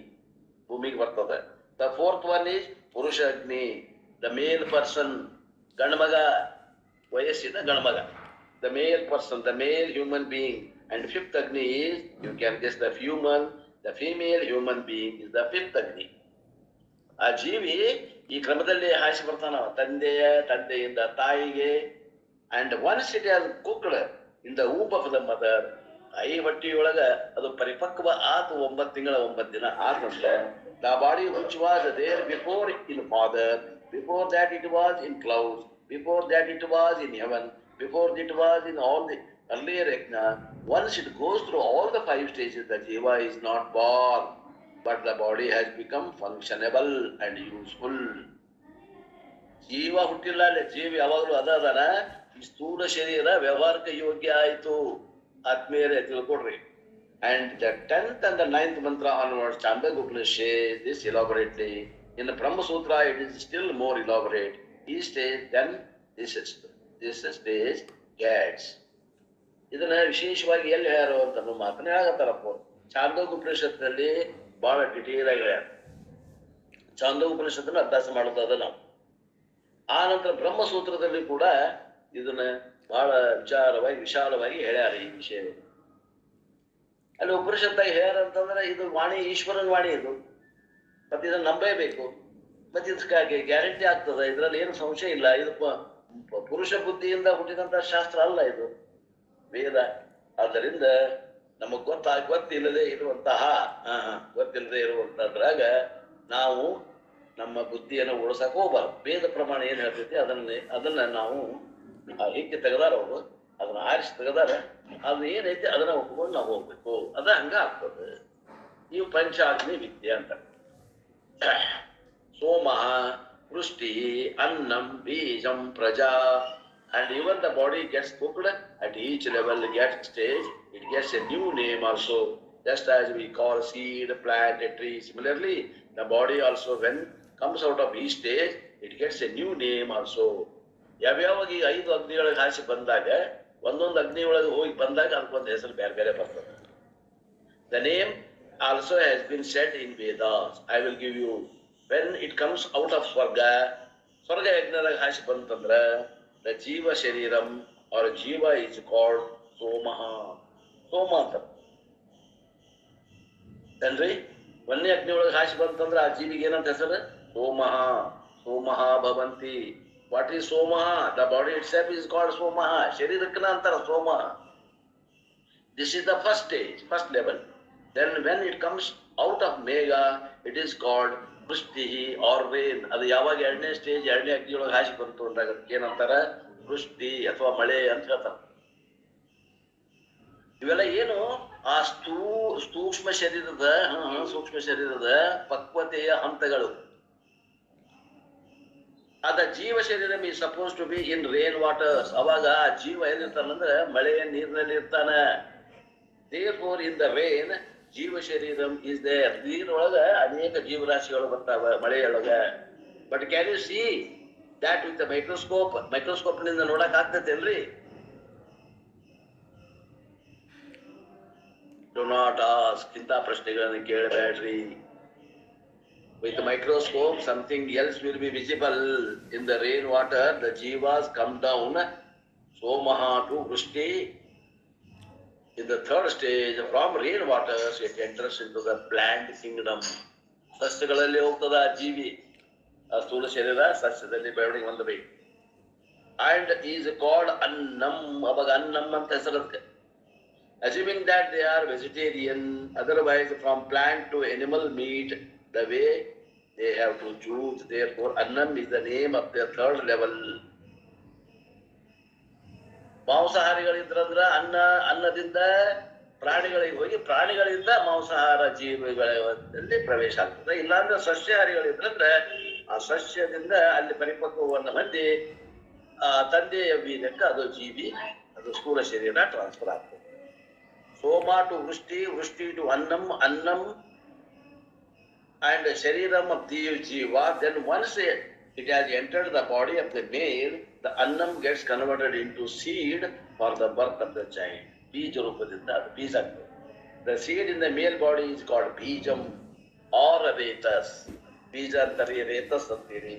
A: ಭೂಮಿಗೆ ಬರ್ತದೆ. ದ ಫೋರ್ತ್ ಒನ್ ಈಸ್ ಪುರುಷ ಅಗ್ನಿ, ದ ಮೇಲ್ ಪರ್ಸನ್, ಗಂಡ್ಮಗ, ವಯಸ್ಸಿನ ಗಂಡ್ಮಗ, the male person, the male human being. And fifth Agni is, you can guess, the female human being is the fifth Agni. ಆ ಜೀವಿ ಈ ಕ್ರಮದಲ್ಲಿ ಹಾಸಿ ಬರ್ತಾನ, ತಂದೆಯಿಂದ ತಾಯಿಗೆ. And once it has cooked in the womb of the mother, ತಾಯಿ ಹೊಟ್ಟಿಯೊಳಗ ಅದು ಪರಿಪಕ್ವ ಆತ 9 ತಿಂಗಳ 9 ದಿನ ಆದ ನಂತರ the body which was there before in father, before that it was in clouds, before that it was in heaven, before it was in all the earlier yajna. Once it goes through all the 5 stages, the jiva is not born, but the body has become functionable and useful. ಜೀವ ಹುಟ್ಟಿಲ್ಲ, ಜೀವಿ ಯಾವಾಗಲೂ ಅದಾನ. ಈ ಸ್ಥೂಲ ಶರೀರ ವ್ಯವಹಾರಕ್ಕೆ ಯೋಗ್ಯ ಆಯಿತು. ಆತ್ಮೀಯರೇ ತಿಳ್ಕೊಡ್ರಿ. And the 10th and the 9th mantra onwards, Chandogya Upanishad this elaborately. In the Brahma Sutra, it is still more elaborate. Each stage, then this stage gets. ಇದನ್ನ ವಿಶೇಷವಾಗಿ ಎಲ್ಲಿ ಹೇಳ್ಯಾರೋ ಅಂತ ಮಾತನ್ನ ಹೇಳತ್ತಾರಪ್ಪ. ಚಾಂದೋಗ್ಯ ಉಪನಿಷತ್ನಲ್ಲಿ ಬಹಳ ಡಿಟೇಲ್ ಆಗಿ ಹೇಳ್ಯಾರ. ಚಾಂದೋಗ್ಯ ಉಪನಿಷತ್ತನ್ನ ಅಭ್ಯಾಸ ಮಾಡೋದಾದ ನಾವು. ಆ ನಂತರ ಬ್ರಹ್ಮಸೂತ್ರದಲ್ಲಿ ಕೂಡ ಇದನ್ನ ಬಹಳ ವಿಶಾಲವಾಗಿ ಹೇಳ್ಯಾರ ಈ ವಿಷಯ. ಅಲ್ಲಿ ಉಪನಿಷತ್ತಾಗಿ ಹೇಳ್ಯಾರ ಅಂತಂದ್ರೆ ಇದು ವಾಣಿ, ಈಶ್ವರನ ವಾಣಿ ಇದು. ಮತ್ತೆ ಇದನ್ನ ನಂಬೇಬೇಕು. ಮತ್ತೆ ಇದಕ್ಕಾಗಿ ಗ್ಯಾರಂಟಿ ಆಗ್ತದೆ, ಇದ್ರಲ್ಲಿ ಏನು ಸಂಶಯ ಇಲ್ಲ. ಇದು ಪುರುಷ ಬುದ್ಧಿಯಿಂದ ಹುಟ್ಟಿದಂತ ಶಾಸ್ತ್ರ ಅಲ್ಲ, ಇದು ವೇದ. ಆದ್ದರಿಂದ ನಮಗ್ ಗೊತ್ತಿಲ್ಲದೆ ಇರುವಂತದ್ರಾಗ ನಾವು ನಮ್ಮ ಬುದ್ಧಿಯನ್ನು ಉಳಿಸಕ್ ಹೋಗ್ಬಾರ್ದು. ವೇದ ಪ್ರಮಾಣ ಏನ್ ಹೇಳ್ತೈತಿ ಅದನ್ನ ನಾವು ಹಿಕ್ಕಿ ತೆಗದಾರ ಅವರು, ಅದನ್ನ ಆರಿಸಿ ತೆಗದಾರ, ಅದನ್ನ ಏನೈತಿ ಅದನ್ನ ಒಪ್ಕೊಂಡು ನಾವು ಹೋಗ್ಬೇಕು. ಅದ ಹಂಗ ಆಗ್ತದೆ. ಇವು ಪಂಚಾಗ್ನಿ ವಿದ್ಯೆ ಅಂತ. ಸೋಮಃ, ವೃಷ್ಟಿ, ಅನ್ನಂ, ಬೀಜಂ, ಪ್ರಜಾ. And even the body gets cooked at each level, it gets a new name also. Just as we call seed, plant, a tree. Similarly, the body also, when comes out of each stage, it gets a new name also. ಯಾವ್ಯಾವಾಗ ಈ 5 ಅಗ್ನಿಯೊಳಗೆ ಹಾಸಿ ಬಂದಾಗ, ಒಂದೊಂದು ಅಗ್ನಿ ಒಳಗೆ ಹೋಗಿ ಬಂದಾಗ ಅದಕ್ಕೊಂದು ಹೆಸರು ಬೇರೆ ಬೇರೆ ಬರ್ತದೆ. The name also has been said in Vedas. I will give you. When it comes out of Swarga, ಸ್ವರ್ಗ ಯಜ್ಞದಾಗ ಹಾಸಿ ಬಂತಂದ್ರ the jiva shariram or jiva is called somaha. ಸೋಮ ಅಂತ ಅಲ್ರಿ. ಒಂದೇ ಅಗ್ನಿ ಒಳಗೆ ಹಾಸಿ ಬಂತಂದ್ರ ಆ ಜೀವಿಗೆ ಏನಂತ ಹೆಸರು? ಸೋಮಃ ಭವಂತಿ. What is Somaha? The body itself is called Somaha. Sharirakana antara Somaha. This is the first stage, first level. Then when it comes out of Megha, it is called Vrishtihi or rain. ಅದು ಯಾವಾಗ ಎರಡನೇ stage ಎರಡನೇ ಅಗ್ನಿಯೊಳಗೆ ಹಾಸಿ ಬಂತು ಅಂದಾಗ ಅದಕ್ಕೆ ಏನಂತಾರ ವೃಷ್ಟಿ ಅಥವಾ ಮಳೆ ಅಂತ ಹೇಳ್ತಾರೆ. ಇವೆಲ್ಲ ಏನು ಆ ಸೂಕ್ಷ್ಮ ಶರೀರದ ಪಕ್ವತೆಯ ಹಂತಗಳು. ಅದ ಜೀವ ಶರೀರ ಈ suppose to be in rain waters. ಅವಾಗ ಆ ಜೀವ ಎಲ್ಲಿರ್ತಾನಂದ್ರೆ ಮಳೆಯ ನೀರಿನಲ್ಲಿ ಇರ್ತಾನ. Therefore in the rain ಜೀವ ಶರೀರಂ is there. ನೀರೊಳಗ ಅನೇಕ ಜೀವರಾಶಿಗಳು ಬರ್ತಾವ ಮಳೆಯೊಳಗ. But can you see that with the microscope ನಿಂದ ನೋಡಕ್ ಆಗ್ತೈತೇನ್ರಿ? Do not ask. ಇಂಥ ಪ್ರಶ್ನೆಗಳನ್ನು ಕೇಳಬೇಡ್ರಿ. With the microscope, something else will be visible. In the rainwater, the jivas come down, Somaha to Vrishti. In the third stage, from rainwaters, it enters into the plant kingdom. ಸಸ್ಯಗಳಲ್ಲಿ ಹೋಗ್ತದ ಜೀವಿ, ಆ ಸ್ಥೂಲ ಶರೀರ ಸಸ್ಯದಲ್ಲಿ ಬೆಳವಣಿಗೆ ಹೊಂದಬೇಕು. And is called Annam. ಅವಾಗ ಅನ್ನಂ ಅಂತ ಹೆಸರಕ್ಕೆ. Assuming that they are vegetarian, otherwise from plant to animal meat, the way they have to choose. Therefore, Annam is the name of their third level. ಮಾಂಸಾಹಾರಿಗಳಿದ್ರಂದ್ರ ಅನ್ನದಿಂದ ಪ್ರಾಣಿಗಳಿಗೆ ಹೋಗಿ ಪ್ರಾಣಿಗಳಿಂದ ಮಾಂಸಾಹಾರ ಜೀವಿಗಳಲ್ಲಿ ಪ್ರವೇಶ ಆಗ್ತದೆ. ಇಲ್ಲಾಂದ್ರೆ ಸಸ್ಯಾಹಾರಿಗಳಿದ್ರಂದ್ರೆ ಆ ಸಸ್ಯದಿಂದ ಅಲ್ಲಿ ಪರಿಪಕ್ವವನ್ನು ಹೊಂದಿ ತಂದೆಯ ವೀರ್ಯಕ್ಕೆ ಅದು ಜೀವಿ, ಅದು ಸ್ಥೂಲ ಶರೀರ ಟ್ರಾನ್ಸ್ಫರ್ ಆಗ್ತದೆ. Soma to Vrishti to Annam and Shariram of the Jiva. Then once it has entered the body of the male, the Annam gets converted into seed for the birth of the child. Bija Rupadinda, Bija. The seed in the male body is called Bijam or Retas. Bija Tari Retas Satiri.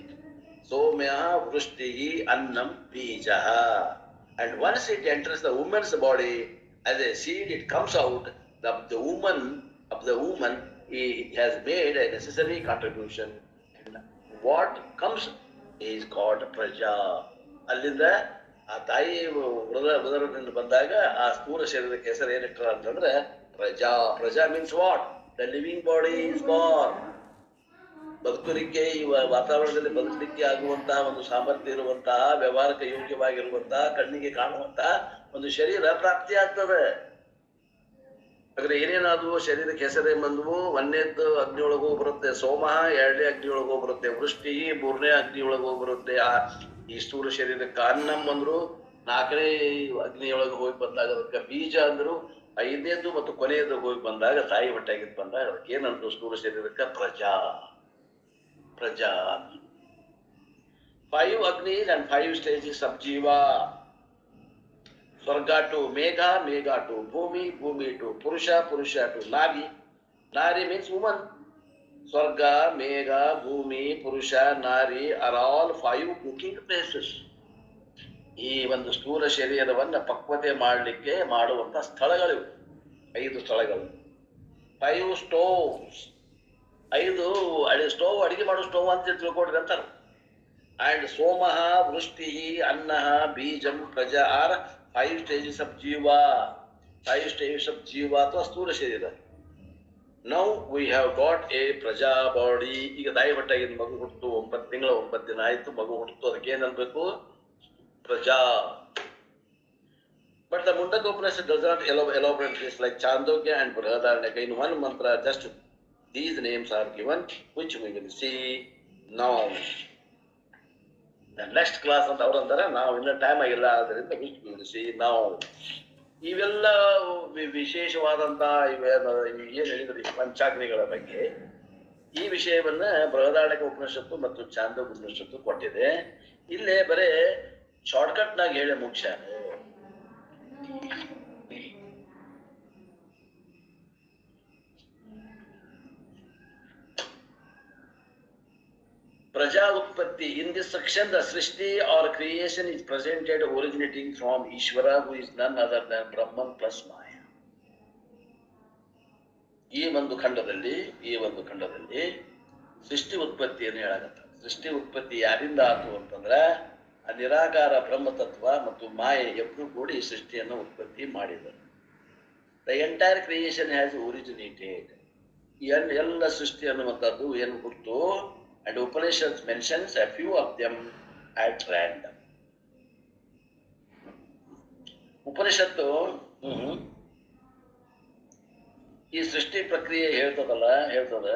A: Somya Vrishti Annam Bijaha. And once it enters the woman's body, as a seed, it comes out. The woman, it has made a necessary contribution. And what comes is called Praja. ಅಲ್ಲಿಂದ ಆ ತಾಯಿ ಉದರದಿಂದ ಬಂದಾಗ ಆ ಸ್ಥೂಲ ಶರೀರಕ್ಕೆ ಹೆಸರು ಏನಿಟ್ಟಾರ ಅಂತಂದ್ರೆ ಪ್ರಜಾ. ಪ್ರಜಾ means what? The living body is born. ಬದುಕಲಿಕ್ಕೆ ಈ ವಾತಾವರಣದಲ್ಲಿ ಬದುಕಲಿಕ್ಕೆ ಆಗುವಂತಹ ಒಂದು ಸಾಮರ್ಥ್ಯ ಇರುವಂತಹ, ವ್ಯವಹಾರಕ್ಕೆ ಯೋಗ್ಯವಾಗಿರುವಂತಹ, ಕಣ್ಣಿಗೆ ಕಾಣುವಂತಹ ಒಂದು ಶರೀರ ಪ್ರಾಪ್ತಿ ಆಗ್ತದೆ. ಹಾಗಾದ್ರೆ ಏನೇನಾದವು ಶರೀರಕ್ಕೆ ಹೆಸರೇ ಬಂದವು? ಒಂದನೇದ್ದು ಅಗ್ನಿಯೊಳಗೂ ಬರುತ್ತೆ ಸೋಮಃ, ಎರಡನೇ ಅಗ್ನಿಯೊಳಗೂ ಬರುತ್ತೆ ವೃಷ್ಟಿ, ಮೂರನೇ ಅಗ್ನಿಯೊಳಗೂ ಬರುತ್ತೆ ಈ ಸ್ಥೂಲ ಶರೀರಕ್ಕೆ ಅನ್ನಂ ಅಂದ್ರು, ನಾಲ್ಕನೇ ಅಗ್ನಿಯೊಳಗೆ ಹೋಗಿ ಬಂದಾಗ ಅದಕ್ಕೆ ಬೀಜ ಅಂದ್ರು, ಐದನೇದ್ದು ಮತ್ತು ಕೊನೆಯದ್ದು ಹೋಗಿ ಬಂದಾಗ ತಾಯಿ ಹೊಟ್ಟೆಗಿದ್ದು ಬಂದಾಗ ಅದಕ್ಕೆ ಏನಂದ್ರು ಸ್ಥೂಲ ಶರೀರಕ್ಕೆ ಪ್ರಜಾ. ಪ್ರಜಾ. 5 agnis and 5 stages of jiva. Swarga to Megha, Megha to Bhumi, Bhumi to Purusha, Purusha to Nari. Nari means woman. Swarga, Megha, Bhumi, Purusha, Nari are all 5 cooking places. ಈ ಒಂದು ಸ್ಥೂಲ ಶರೀರವನ್ನ ಪಕ್ವತೆ ಮಾಡಲಿಕ್ಕೆ ಮಾಡುವಂತ ಸ್ಥಳಗಳಿವು 5 ಸ್ಥಳಗಳು. 5 stoves. 5 ಸ್ಟೋವ್, ಅಡಿಗೆ ಮಾಡೋ stove ಅಂತ ತಿಳ್ಕೊಡ್ರಿ ಅಂತಾರೆ. ಅಂಡ್ ಸೋಮಃ, ವೃಷ್ಟಿ, ಅನ್ನಃ, ಬೀಜಂ, ಪ್ರಜಾ R 5 stages of jiva. 5 stages of jiva ಅಥವಾ ಸ್ಥೂಲ ಶರೀರ. Now we have got a ಪ್ರಜಾ ಬಾಡಿ. ಈಗ ತಾಯಿ ಹೊಟ್ಟೆಗಿಂದ ಮಗು ಹುಟ್ಟು 9 ತಿಂಗಳು 9 ದಿನ ಆಯ್ತು, ಮಗು ಹುಟ್ಟು, ಅದಕ್ಕೆ ಏನನ್ಬೇಕು? ಪ್ರಜಾ. But the Mundaka Upanishad does not elaborate this like Chandogya and Brihadaranyaka. In one mantra, just these names are given, which we will see now. The next class ಅಂತ ಅವ್ರು ಅಂತಾರೆ, ನಾವು ಇನ್ನ ಟೈಮ್ ಆಗಿಲ್ಲ, ಆದ್ದರಿಂದ which we will see now. ಇವೆಲ್ಲ ವಿಶೇಷವಾದಂತ ಏನ್ ಹೇಳಿದ್ರಿ ಪಂಚಾಗ್ನಿಗಳ ಬಗ್ಗೆ, ಈ ವಿಷಯವನ್ನ ಬೃಹದಾರಣ್ಯಕ ಉಪನಿಷತ್ತು ಮತ್ತು ಚಾಂದೋಗ್ಯ ಉಪನಿಷತ್ತು ಕೊಟ್ಟಿದೆ. ಇಲ್ಲೇ ಬರೇ ಶಾರ್ಟ್ಕಟ್ ನಾಗ ಹೇಳಿ ಮುಖ್ಯ. Praja Utpatti. In this section, the Srishti or creation is presented originating from Ishvara, who is none other than Brahman plus Maya. ಈ ಒಂದು ಖಂಡದಲ್ಲಿ ಸೃಷ್ಟಿ ಉತ್ಪತ್ತಿಯನ್ನು ಹೇಳಕತ್ತ. ಸೃಷ್ಟಿ ಉತ್ಪತ್ತಿ ಯಾರಿಂದ ಆತು ಅಂತಂದ್ರ ಆ ನಿರಾಕಾರ ಬ್ರಹ್ಮತತ್ವ ಮತ್ತು ಮಾಯೆ ಎಬ್ಬರು ಕೂಡಿ ಈ ಸೃಷ್ಟಿಯನ್ನು ಉತ್ಪತ್ತಿ ಮಾಡಿದರು. The entire creation has originated. ಎಲ್ಲ ಸೃಷ್ಟಿ ಅನ್ನುವಂಥದ್ದು ಏನು ಗೊತ್ತು. And Upanishad mentions A few of them at random. ಉಪನಿಷತ್ತು ಈ ಸೃಷ್ಟಿ ಪ್ರಕ್ರಿಯೆ ಹೇಳ್ತದ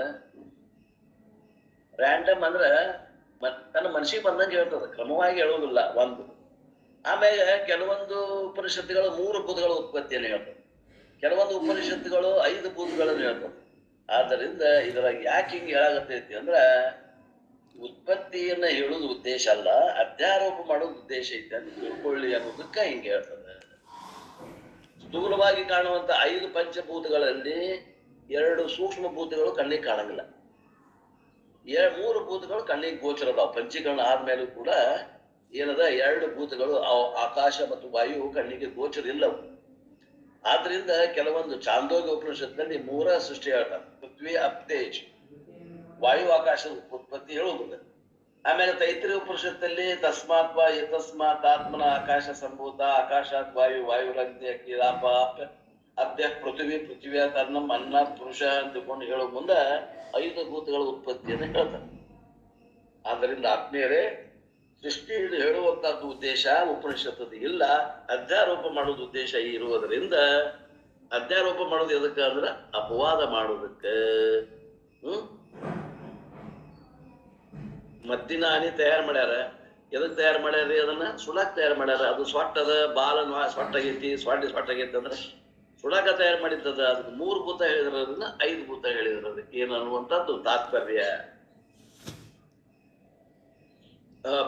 A: ರ್ಯಾಂಡಮ್ ಅಂದ್ರ ತನ್ನ ಮನಸ್ಸಿಗೆ ಬಂದಂಗೆ ಹೇಳ್ತದ, ಕ್ರಮವಾಗಿ ಹೇಳೋದಿಲ್ಲ ಒಂದು. ಆಮೇಲೆ ಕೆಲವೊಂದು ಉಪನಿಷತ್ತುಗಳು 3 ಭೂತಗಳ ಉತ್ಪತ್ತಿಯನ್ನು ಹೇಳ್ತದೆ, ಕೆಲವೊಂದು ಉಪನಿಷತ್ತುಗಳು 5 ಭೂತಗಳನ್ನು ಹೇಳ್ತದೆ. ಆದ್ದರಿಂದ ಇದ್ರಾಗ ಯಾಕೆ ಹಿಂಗೆ ಹೇಳಾಗತ್ತೈತಿ ಅಂದ್ರ ಉತ್ಪತ್ತಿಯನ್ನ ಹೇಳುವುದು ಉದ್ದೇಶ ಅಲ್ಲ, ಅಧ್ಯಾರೋಪ ಮಾಡೋದು ಉದ್ದೇಶ ಐತೆ ಅಂತ ತಿಳ್ಕೊಳ್ಳಿ ಅನ್ನೋದಕ್ಕೆ ಹಿಂಗೆ ಹೇಳ್ತದೆ. ಸ್ಥೂಲವಾಗಿ ಕಾಣುವಂತ 5 ಪಂಚಭೂತಗಳಲ್ಲಿ 2 ಸೂಕ್ಷ್ಮ ಭೂತಗಳು ಕಣ್ಣಿಗೆ ಕಾಣಂಗಿಲ್ಲ, 3 ಭೂತಗಳು ಕಣ್ಣಿಗೆ ಗೋಚರದಾವ. ಪಂಚೀಕರಣ ಆದ್ಮೇಲೂ ಕೂಡ ಏನದ 2 ಭೂತಗಳು ಆಕಾಶ ಮತ್ತು ವಾಯು ಕಣ್ಣಿಗೆ ಗೋಚರ ಇಲ್ಲವು. ಆದ್ರಿಂದ ಕೆಲವೊಂದು ಚಾಂದೋಗ್ಯ ಉಪನಿಷತ್ನಲ್ಲಿ 3 ಸೃಷ್ಟಿ ಹೇಳ್ತಾರೆ. ಪೃಥ್ವಿ ಅಪ್ತೇಜ್, ವಾಯು ಆಕಾಶದ ಉತ್ಪತ್ತಿ ಹೇಳುವುದಿಲ್ಲ. ಆಮೇಲೆ ತೈತ್ರಿ ಉಪನಿಷತ್ತಲ್ಲಿ ತಸ್ಮಾತ್ ಯತಸ್ಮಾತ್ ಆತ್ಮನ ಆಕಾಶ ಸಂಭೂತ, ಆಕಾಶಾತ್ ವಾಯು, ವಾಯುರಗ್ನಿ ಅಗ್ನಿರಾಪ ಅದ್ಯ ಪೃಥ್ವಿ, ಪೃಥ್ವಿಯ ತನ್ನಂ ಅನ್ನ ಪುರುಷ ಅಂತಕೊಂಡು ಹೇಳೋ ಮುಂದೆ 5 ಭೂತಗಳ ಉತ್ಪತ್ತಿಯನ್ನು ಹೇಳ್ತಾರೆ. ಆದ್ದರಿಂದ ಆತ್ಮೀಯರೇ, ಸೃಷ್ಟಿ ಹೇಳುವಂತಹದ್ದು ಉದ್ದೇಶ ಉಪನಿಷತ್ತದ ಇಲ್ಲ, ಅಧ್ಯಾರೋಪ ಮಾಡೋದು ಉದ್ದೇಶ ಇರುವುದರಿಂದ ಅಧ್ಯಾರೋಪ ಮಾಡೋದು ಎದಕ್ಕೆ ಅಂದ್ರೆ ಅಪವಾದ ಮಾಡೋದಕ್ಕೆ. ಮದ್ದಿನ ಹಾನಿ ತಯಾರು ಮಾಡ್ಯಾರ. ಎದಕ್ ತಯಾರು ಮಾಡ್ಯಾರ? ಅದನ್ನ ಸುಳಾಕ್ ತಯಾರು ಮಾಡ್ಯಾರ. ಅದು ಸೊಟ್ಟದ ಬಾಲನ್ ಸೊಟ್ಟಾಗೈತಿ, ಸೊಟ್ಟಾಗೈತಿ ಅಂದ್ರೆ ಸುಳಾಕ ತಯಾರು ಮಾಡಿದ್ದದ. ಅದಕ್ಕೆ 3 ಭೂತ ಹೇಳಿದ್ರದನ್ನ 5 ಭೂತ ಹೇಳಿದ್ರದ ಏನು ಅನ್ನುವಂಥದ್ದು ತಾತ್ಪರ್ಯ.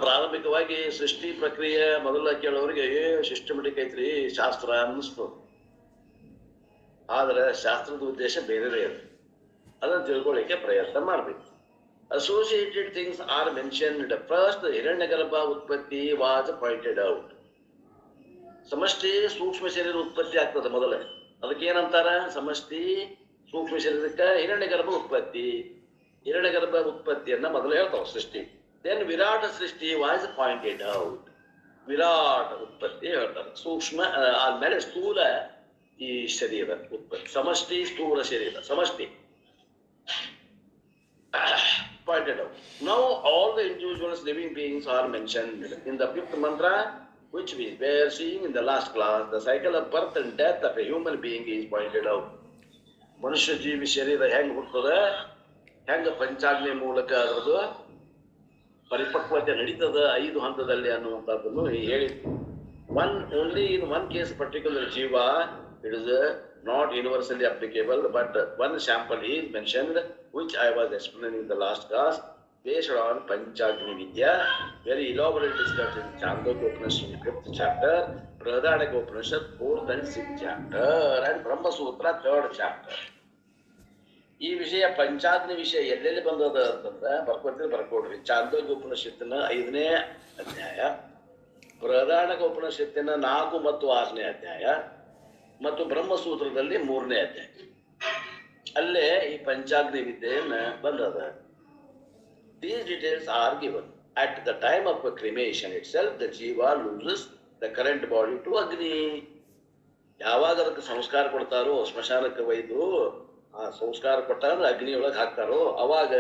A: ಪ್ರಾರಂಭಿಕವಾಗಿ ಸೃಷ್ಟಿ ಪ್ರಕ್ರಿಯೆ ಮೊದಲ ಕೇಳೋರಿಗೆ ಸಿಸ್ಟಮೆಟಿಕ್ ಐತ್ರಿ ಶಾಸ್ತ್ರ ಅನ್ನಿಸ್ತು. ಆದ್ರೆ ಶಾಸ್ತ್ರದ ಉದ್ದೇಶ ಬೇರೆ ಇದೆ, ಅದನ್ನು ತಿಳ್ಕೊಳ್ಳಿಕ್ಕೆ ಪ್ರಯತ್ನ ಮಾಡ್ಬೇಕು. Associated things are mentioned. First, the Hiranyagarbha ಉತ್ಪತ್ತಿ was pointed out. ಸಮಷ್ಟಿ ಸೂಕ್ಷ್ಮ ಶರೀರ ಉತ್ಪತ್ತಿ ಆಗ್ತದೆ ಮೊದಲೇ. ಅದಕ್ಕೆ ಏನಂತಾರ? ಸಮಷ್ಟಿ ಸೂಕ್ಷ್ಮ ಶರೀರಕ್ಕೆ ಹಿರಣ್ಯಗರ್ಭ ಉತ್ಪತ್ತಿ. ಹಿರಣ್ಯಗರ್ಭ ಉತ್ಪತ್ತಿಯನ್ನ ಮೊದಲು ಹೇಳ್ತಾವ ಸೃಷ್ಟಿ. ದೆನ್ ವಿರಾಟ ಸೃಷ್ಟಿ ವಾಸ್ ಪಾಯಿಂಟೆಡ್ ಔಟ್. ವಿರಾಟ ಉತ್ಪತ್ತಿ ಹೇಳ್ತಾರೆ. ಸೂಕ್ಷ್ಮ ಆದ್ಮೇಲೆ ಸ್ಥೂಲ ಈ ಶರೀರ ಉತ್ಪತ್ತಿ. ಸಮಷ್ಟಿ ಸ್ಥೂಲ ಶರೀರ ಸಮಷ್ಟಿ pointed out. Now all the individuals living beings are mentioned in the 5th mantra, which we were seeing in the last class. The cycle of birth and death of a human being is pointed out. ಮನುಷ್ಯ ಜೀವಿ ಶರೀರ ಹೆಂಗ್ ಹುಟ್ಟುತ್ತದೆ, ಹೆಂಗ ಪಂಚಾಗ್ನಿ ಮೂಲಕ ಅದರದು ಪರಿಪಕ್ವತೆ ನಡೀತದ 5 ಹಂತದಲ್ಲಿ ಅನ್ನುವಂಥದ್ದನ್ನು ಹೇಳಿತ್ತು. Only in one case particular jiva it is not universally applicable, but one sample is mentioned, which I was explaining in the last class, based on Panchagni Vidya, very elaborate discussed in Chandogya Upanishad 5th chapter, Brihadaranyaka Upanishad 4th and 6th chapter, and Brahma Sutra 3rd chapter. ಈ ವಿಷಯ ಪಂಚಾಗ್ನಿ ವಿಷಯ ಎಲ್ಲೆಲ್ಲಿ ಬಂದದ ಅಂತಂದ್ರೆ ಬರ್ಕೊಡ್ರಿ. ಚಾಂದೋಗ್ಯ ಉಪನಿಷತ್ತಿನ 5ನೇ ಅಧ್ಯಾಯ, ಬೃಹದಾರಣ್ಯಕ ಉಪನಿಷತ್ತಿನ 4 ಮತ್ತು 6ನೇ ಅಧ್ಯಾಯ ಮತ್ತು ಬ್ರಹ್ಮಸೂತ್ರದಲ್ಲಿ 3ನೇ ಅಧ್ಯಾಯ. ಅಲ್ಲೇ ಈ ಪಂಚಾಗ್ನಿ ವಿದ್ಯೆಯನ್ನ ಬಂದದ. These details are given. At the time of cremation itself, the jiva loses the current body to Agni. ಯಾವಾಗ ಅದಕ್ಕೆ ಸಂಸ್ಕಾರ ಕೊಡ್ತಾರೋ, ಸ್ಮಶಾನಕ್ಕೆ ಒಯ್ದು ಆ ಸಂಸ್ಕಾರ ಕೊಟ್ಟಾಗ ಅಗ್ನಿ ಒಳಗೆ ಹಾಕ್ತಾರೋ, ಅವಾಗ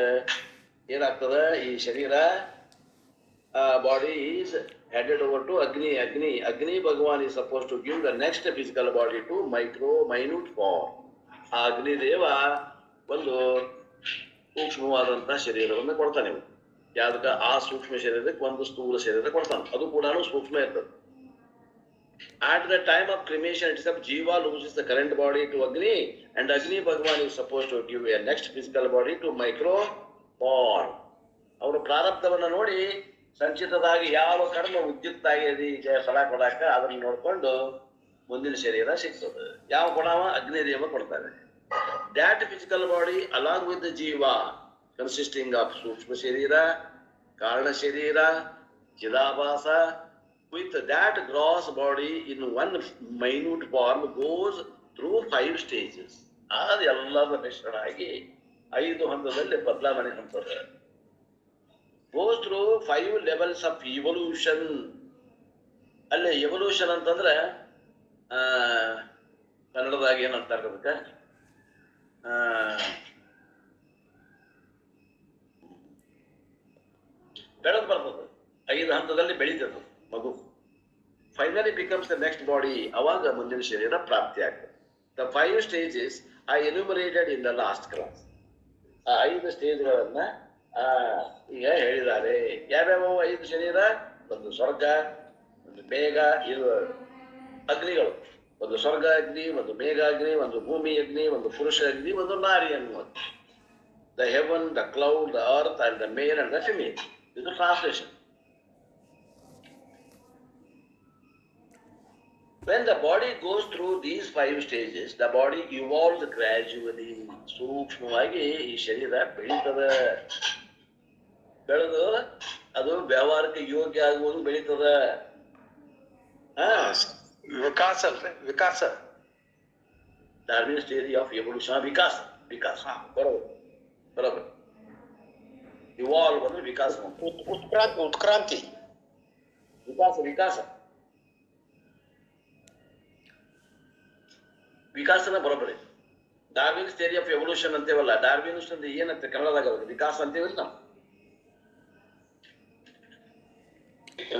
A: ಏನಾಗ್ತದ, ಈ ಶರೀರ body is handed over to Agni. Agni Bhagavan is supposed to give the next physical body to minute form. ಆ ಅಗ್ನಿ ದೇವ ಒಂದು ಸೂಕ್ಷ್ಮವಾದಂತಹ ಶರೀರವನ್ನು ಕೊಡ್ತಾನೆ. ಯಾವ್ದಕ್ಕ? ಆ ಸೂಕ್ಷ್ಮ ಶರೀರಕ್ಕೆ ಒಂದು ಸ್ಥೂಲ ಶರೀರ ಕೊಡ್ತಾನೆ, ಅದು ಕೂಡ ಸೂಕ್ಷ್ಮ ಇರ್ತದೆ. At the time of cremation itself, jiva loses the current body to Agni, and Agni Bhagavan is supposed to give a next physical body to micro form. ಅವರ ಪ್ರಾರಬ್ಧವನ್ನ ನೋಡಿ ಸಂಚಿತದಾಗಿ ಯಾವ ಕರ್ಮ ಉದ್ಯುಕ್ತಾಗಿ ಫಲ ಕೊಡಾಕ ಅದನ್ನ ನೋಡ್ಕೊಂಡು ಮುಂದಿನ ಶರೀರ ಸಿಗ್ತದೆ. ಯಾವ ಕೊಡವ? ಅಗ್ನಿದೇವ ಕೊಡ್ತಾರೆ. That physical body along with the ಜೀವ ಕನ್ಸಿಸ್ಟಿಂಗ್ ಆಫ್ ಸೂಕ್ಷ್ಮ ಶರೀರ, ಕಾರಣ ಶರೀರ, ಚಿದಾಭಾಸ, with that gross body in one minute form goes through 5 stages. ಅದೆಲ್ಲದ ಮಿಶ್ರಣ ಆಗಿ 5 ಹಂತದಲ್ಲಿ ಬದಲಾವಣೆ ಹೊಂದದ. goes through 5 levels of evolution. ಅಲ್ಲಿ ಎವಲ್ಯೂಷನ್ ಅಂತಂದ್ರೆ ಕನ್ನಡದಾಗ ಏನಂತಾರೆ ಅದಕ್ಕೆ ಬೆಳೆದು ಬರ್ತದೆ. 5 ಹಂತದಲ್ಲಿ ಬೆಳೀತದೆ ಮಗು. Finally becomes the next body. ಅವಾಗ ಮುಂದಿನ ಶರೀರ ಪ್ರಾಪ್ತಿ ಆಗ್ತದೆ. The 5 stages are enumerated in the last class. ಆ 5 ಸ್ಟೇಜ್ಗಳನ್ನ ಈಗ ಹೇಳಿದ್ದಾರೆ. ಯಾವ್ಯಾವ 5 ಶರೀರ? ಒಂದು ಸ್ವರ್ಗ, ಒಂದು ಮೇಘ, ಇದು ಅಗ್ನಿಗಳು. ಒಂದು ಸ್ವರ್ಗ ಅಗ್ನಿ, ಒಂದು ಮೇಘ ಅಗ್ನಿ, ಒಂದು ಭೂಮಿ ಅಗ್ನಿ, ಒಂದು ಪುರುಷ ಅಗ್ನಿ, ಒಂದು ನಾರಿ ಅನ್ನುವುದು. The heaven, the cloud, the earth and the male and the female. ಇದು translation. When the body goes through these 5 stages, the body evolves gradually. ಸೂಕ್ಷ್ಮವಾಗಿ ಈ ಶರೀರ ಬೆಳೀತದ. ಬೆಳೆದು ಅದು ವ್ಯವಹಾರಕ್ಕೆ ಯೋಗ್ಯ ಆಗುವುದು ಬೆಳೀತದ.
B: ವಿಕಾಸ ಅಲ್ರಿ, ವಿಕಾಸ.
A: Darwin theory of evolution. ವಿಕಾಸ ಬರೋಬರ್. ಇವಾಲ್ವ್ ಅಂದ್ರೆ ವಿಕಾಸ.
C: ಉತ್ಕ್ರಾಂತಿ.
A: ವಿಕಾಸನ ಬರೋಬರಿ. ಡಾರ್ವಿನ್ಸ್ ಥಿಯರಿ ಆಫ್ ಎವಲ್ಯೂಷನ್ ಅಂತೇವಲ್ಲ, ಡಾರ್ವಿನ್ಸ್ ಅಂದ್ರೆ ಏನಂತ ಕನ್ನಡದಾಗ ವಿಕಾಸ ಅಂತೇವಿಲ್ಲ ನಾವು.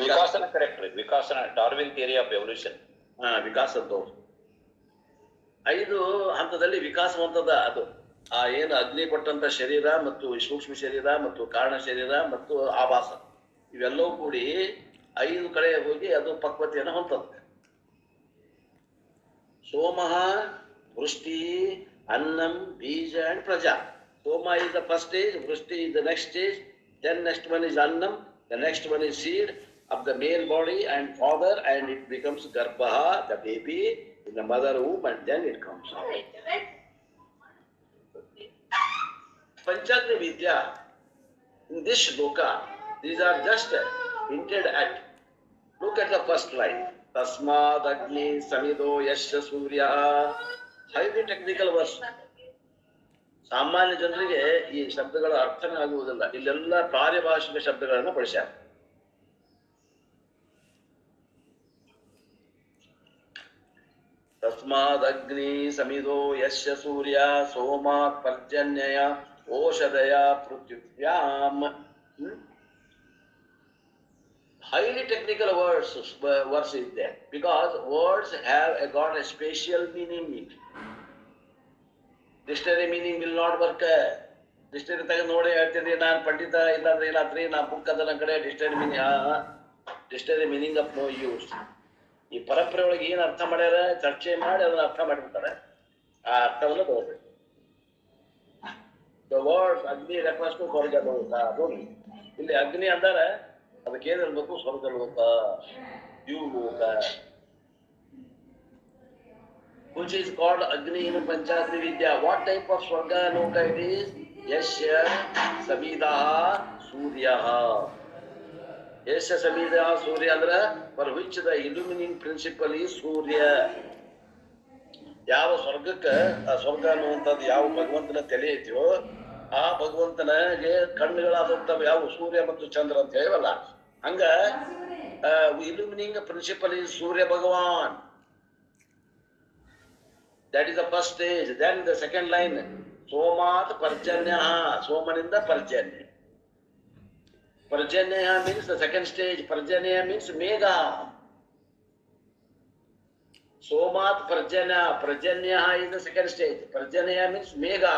E: ವಿಕಾಸನ ಕರೆಕ್ಟ್ ರೀ. ವಿಕಾಸನ ಡಾರ್ವಿನ್ ಥಿಯರಿ ಆಫ್ ಎವಲ್ಯೂಷನ್.
A: ವಿಕಾಸ ಅಂತ 5 ಹಂತದಲ್ಲಿ ವಿಕಾಸವಂತದ ಅದು. ಆ ಏನು ಅಗ್ನಿ ಕೊಟ್ಟಂತ ಶರೀರ ಮತ್ತು ಸೂಕ್ಷ್ಮ ಶರೀರ ಮತ್ತು ಕಾರಣ ಶರೀರ ಮತ್ತು ಆಭಾಸ ಇವೆಲ್ಲವೂ ಕೂಡಿ 5 ಕಡೆ ಹೋಗಿ ಅದು ಪಕ್ವತೆಯನ್ನು ಹೊಂದತ್ತೆ. ಸೋಮಃ, ವೃಷ್ಟಿ, ಅನ್ನಂ, ಬೀಜ ಅಂಡ್ ಪ್ರಜಾ. Soma is the first stage, Vrishti is the next stage, then next one is Annam, the next one is seed of the male body and father, and it becomes Garbha, the baby in the mother womb, and then it comes out. Panchagni Vidya, in this shloka, these are just hinted at. Look at the first line. Tasmad Agni Samido Yasha Surya. Highly technical verse. ಸಾಮಾನ್ಯ ಜನರಿಗೆ ಈ ಶಬ್ದಗಳ ಅರ್ಥನೇ ಆಗುವುದಿಲ್ಲ. ಇಲ್ಲೆಲ್ಲ ಪಾರಿಭಾಷಿಕ ಶಬ್ದಗಳನ್ನು ಬಳಸ್ಯಾರ. ತಸ್ಮಾದ್ ಅಗ್ನಿ ಸಮಿದೋ ಯಶ್ಯ ಸೂರ್ಯ ಸೋಮಾತ್ ಪರ್ಜನ್ಯಯ ಓಷಧಯ ಪೃಥಿವ್ಯಾಮ್. Highly technical verse is there because words have got a special meaning. Dictionary meaning will not work. Dictionary ತೆಗೆದು ನೋಡಿ ಹೇಳ್ತೀನಿ ನಾನು ಪಂಡಿತ ಇಲ್ಲಾಂದ್ರೆ ಏನಾದ್ರಿ ನಾ ಬುಕ್ ಅದ ನನ್ನ ಕಡೆ dictionary meaning of no use. ಈ ಪರಂಪರೆ ಒಳಗೆ ಏನ್ ಅರ್ಥ ಮಾಡ್ಯಾರ ಚರ್ಚೆ ಮಾಡಿ ಅದನ್ನ ಅರ್ಥ ಮಾಡಿಬಿಡ್ತಾರೆ. ಆ ಅರ್ಥವನ್ನು ತಗೋಬೇಕು. ದ ವರ್ಡ್ಸ್ ಅಗ್ನಿ ರೆಫರ್ಸ್ ಟು ಸ್ವರ್ಗ ಲೋಕ. ಇಲ್ಲಿ ಅಗ್ನಿ ಅಂದಾರೆ ಅದಕ್ಕೆ ಏನ್ ಇರ್ಬೇಕು? ಸ್ವರ್ಗ ಲೋಕ, ಲೋಕ. Which is called Agni in Panchagni Vidya. What type of Swarga Loka it is? Yasya Samidaha Suryaha. Yasya Samidaha Surya andra for which the illumining principle is Surya. ಯಾವ ಸ್ವರ್ಗಕ್ಕೆ ಆ ಸ್ವರ್ಗ ಅನ್ನುವಂಥದ್ದು ಯಾವ ಭಗವಂತನ ತಲೆ ಐತಿಯೋ ಆ ಭಗವಂತನಿಗೆ ಕಣ್ಣುಗಳಾದಂಥವು ಯಾವ ಸೂರ್ಯ ಮತ್ತು ಚಂದ್ರ ಅಂತ ಹೇಳಲ್ಲ. ಹಂಗ illumining principle is Surya Bhagavan. That is the first stage. Then the second line, Somat Parjanya. Somaninda Parjanya. Parjanya means the second stage. Parjanya means Megha. Somat Parjanya. Parjanya is the second stage. Parjanya means Megha.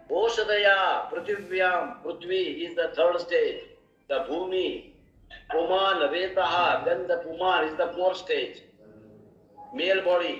A: Oshadaya Prithvivyam. Prithvi is the third stage. The Bhumi. Puman Retaha. Then the Puman is the fourth stage. Male body.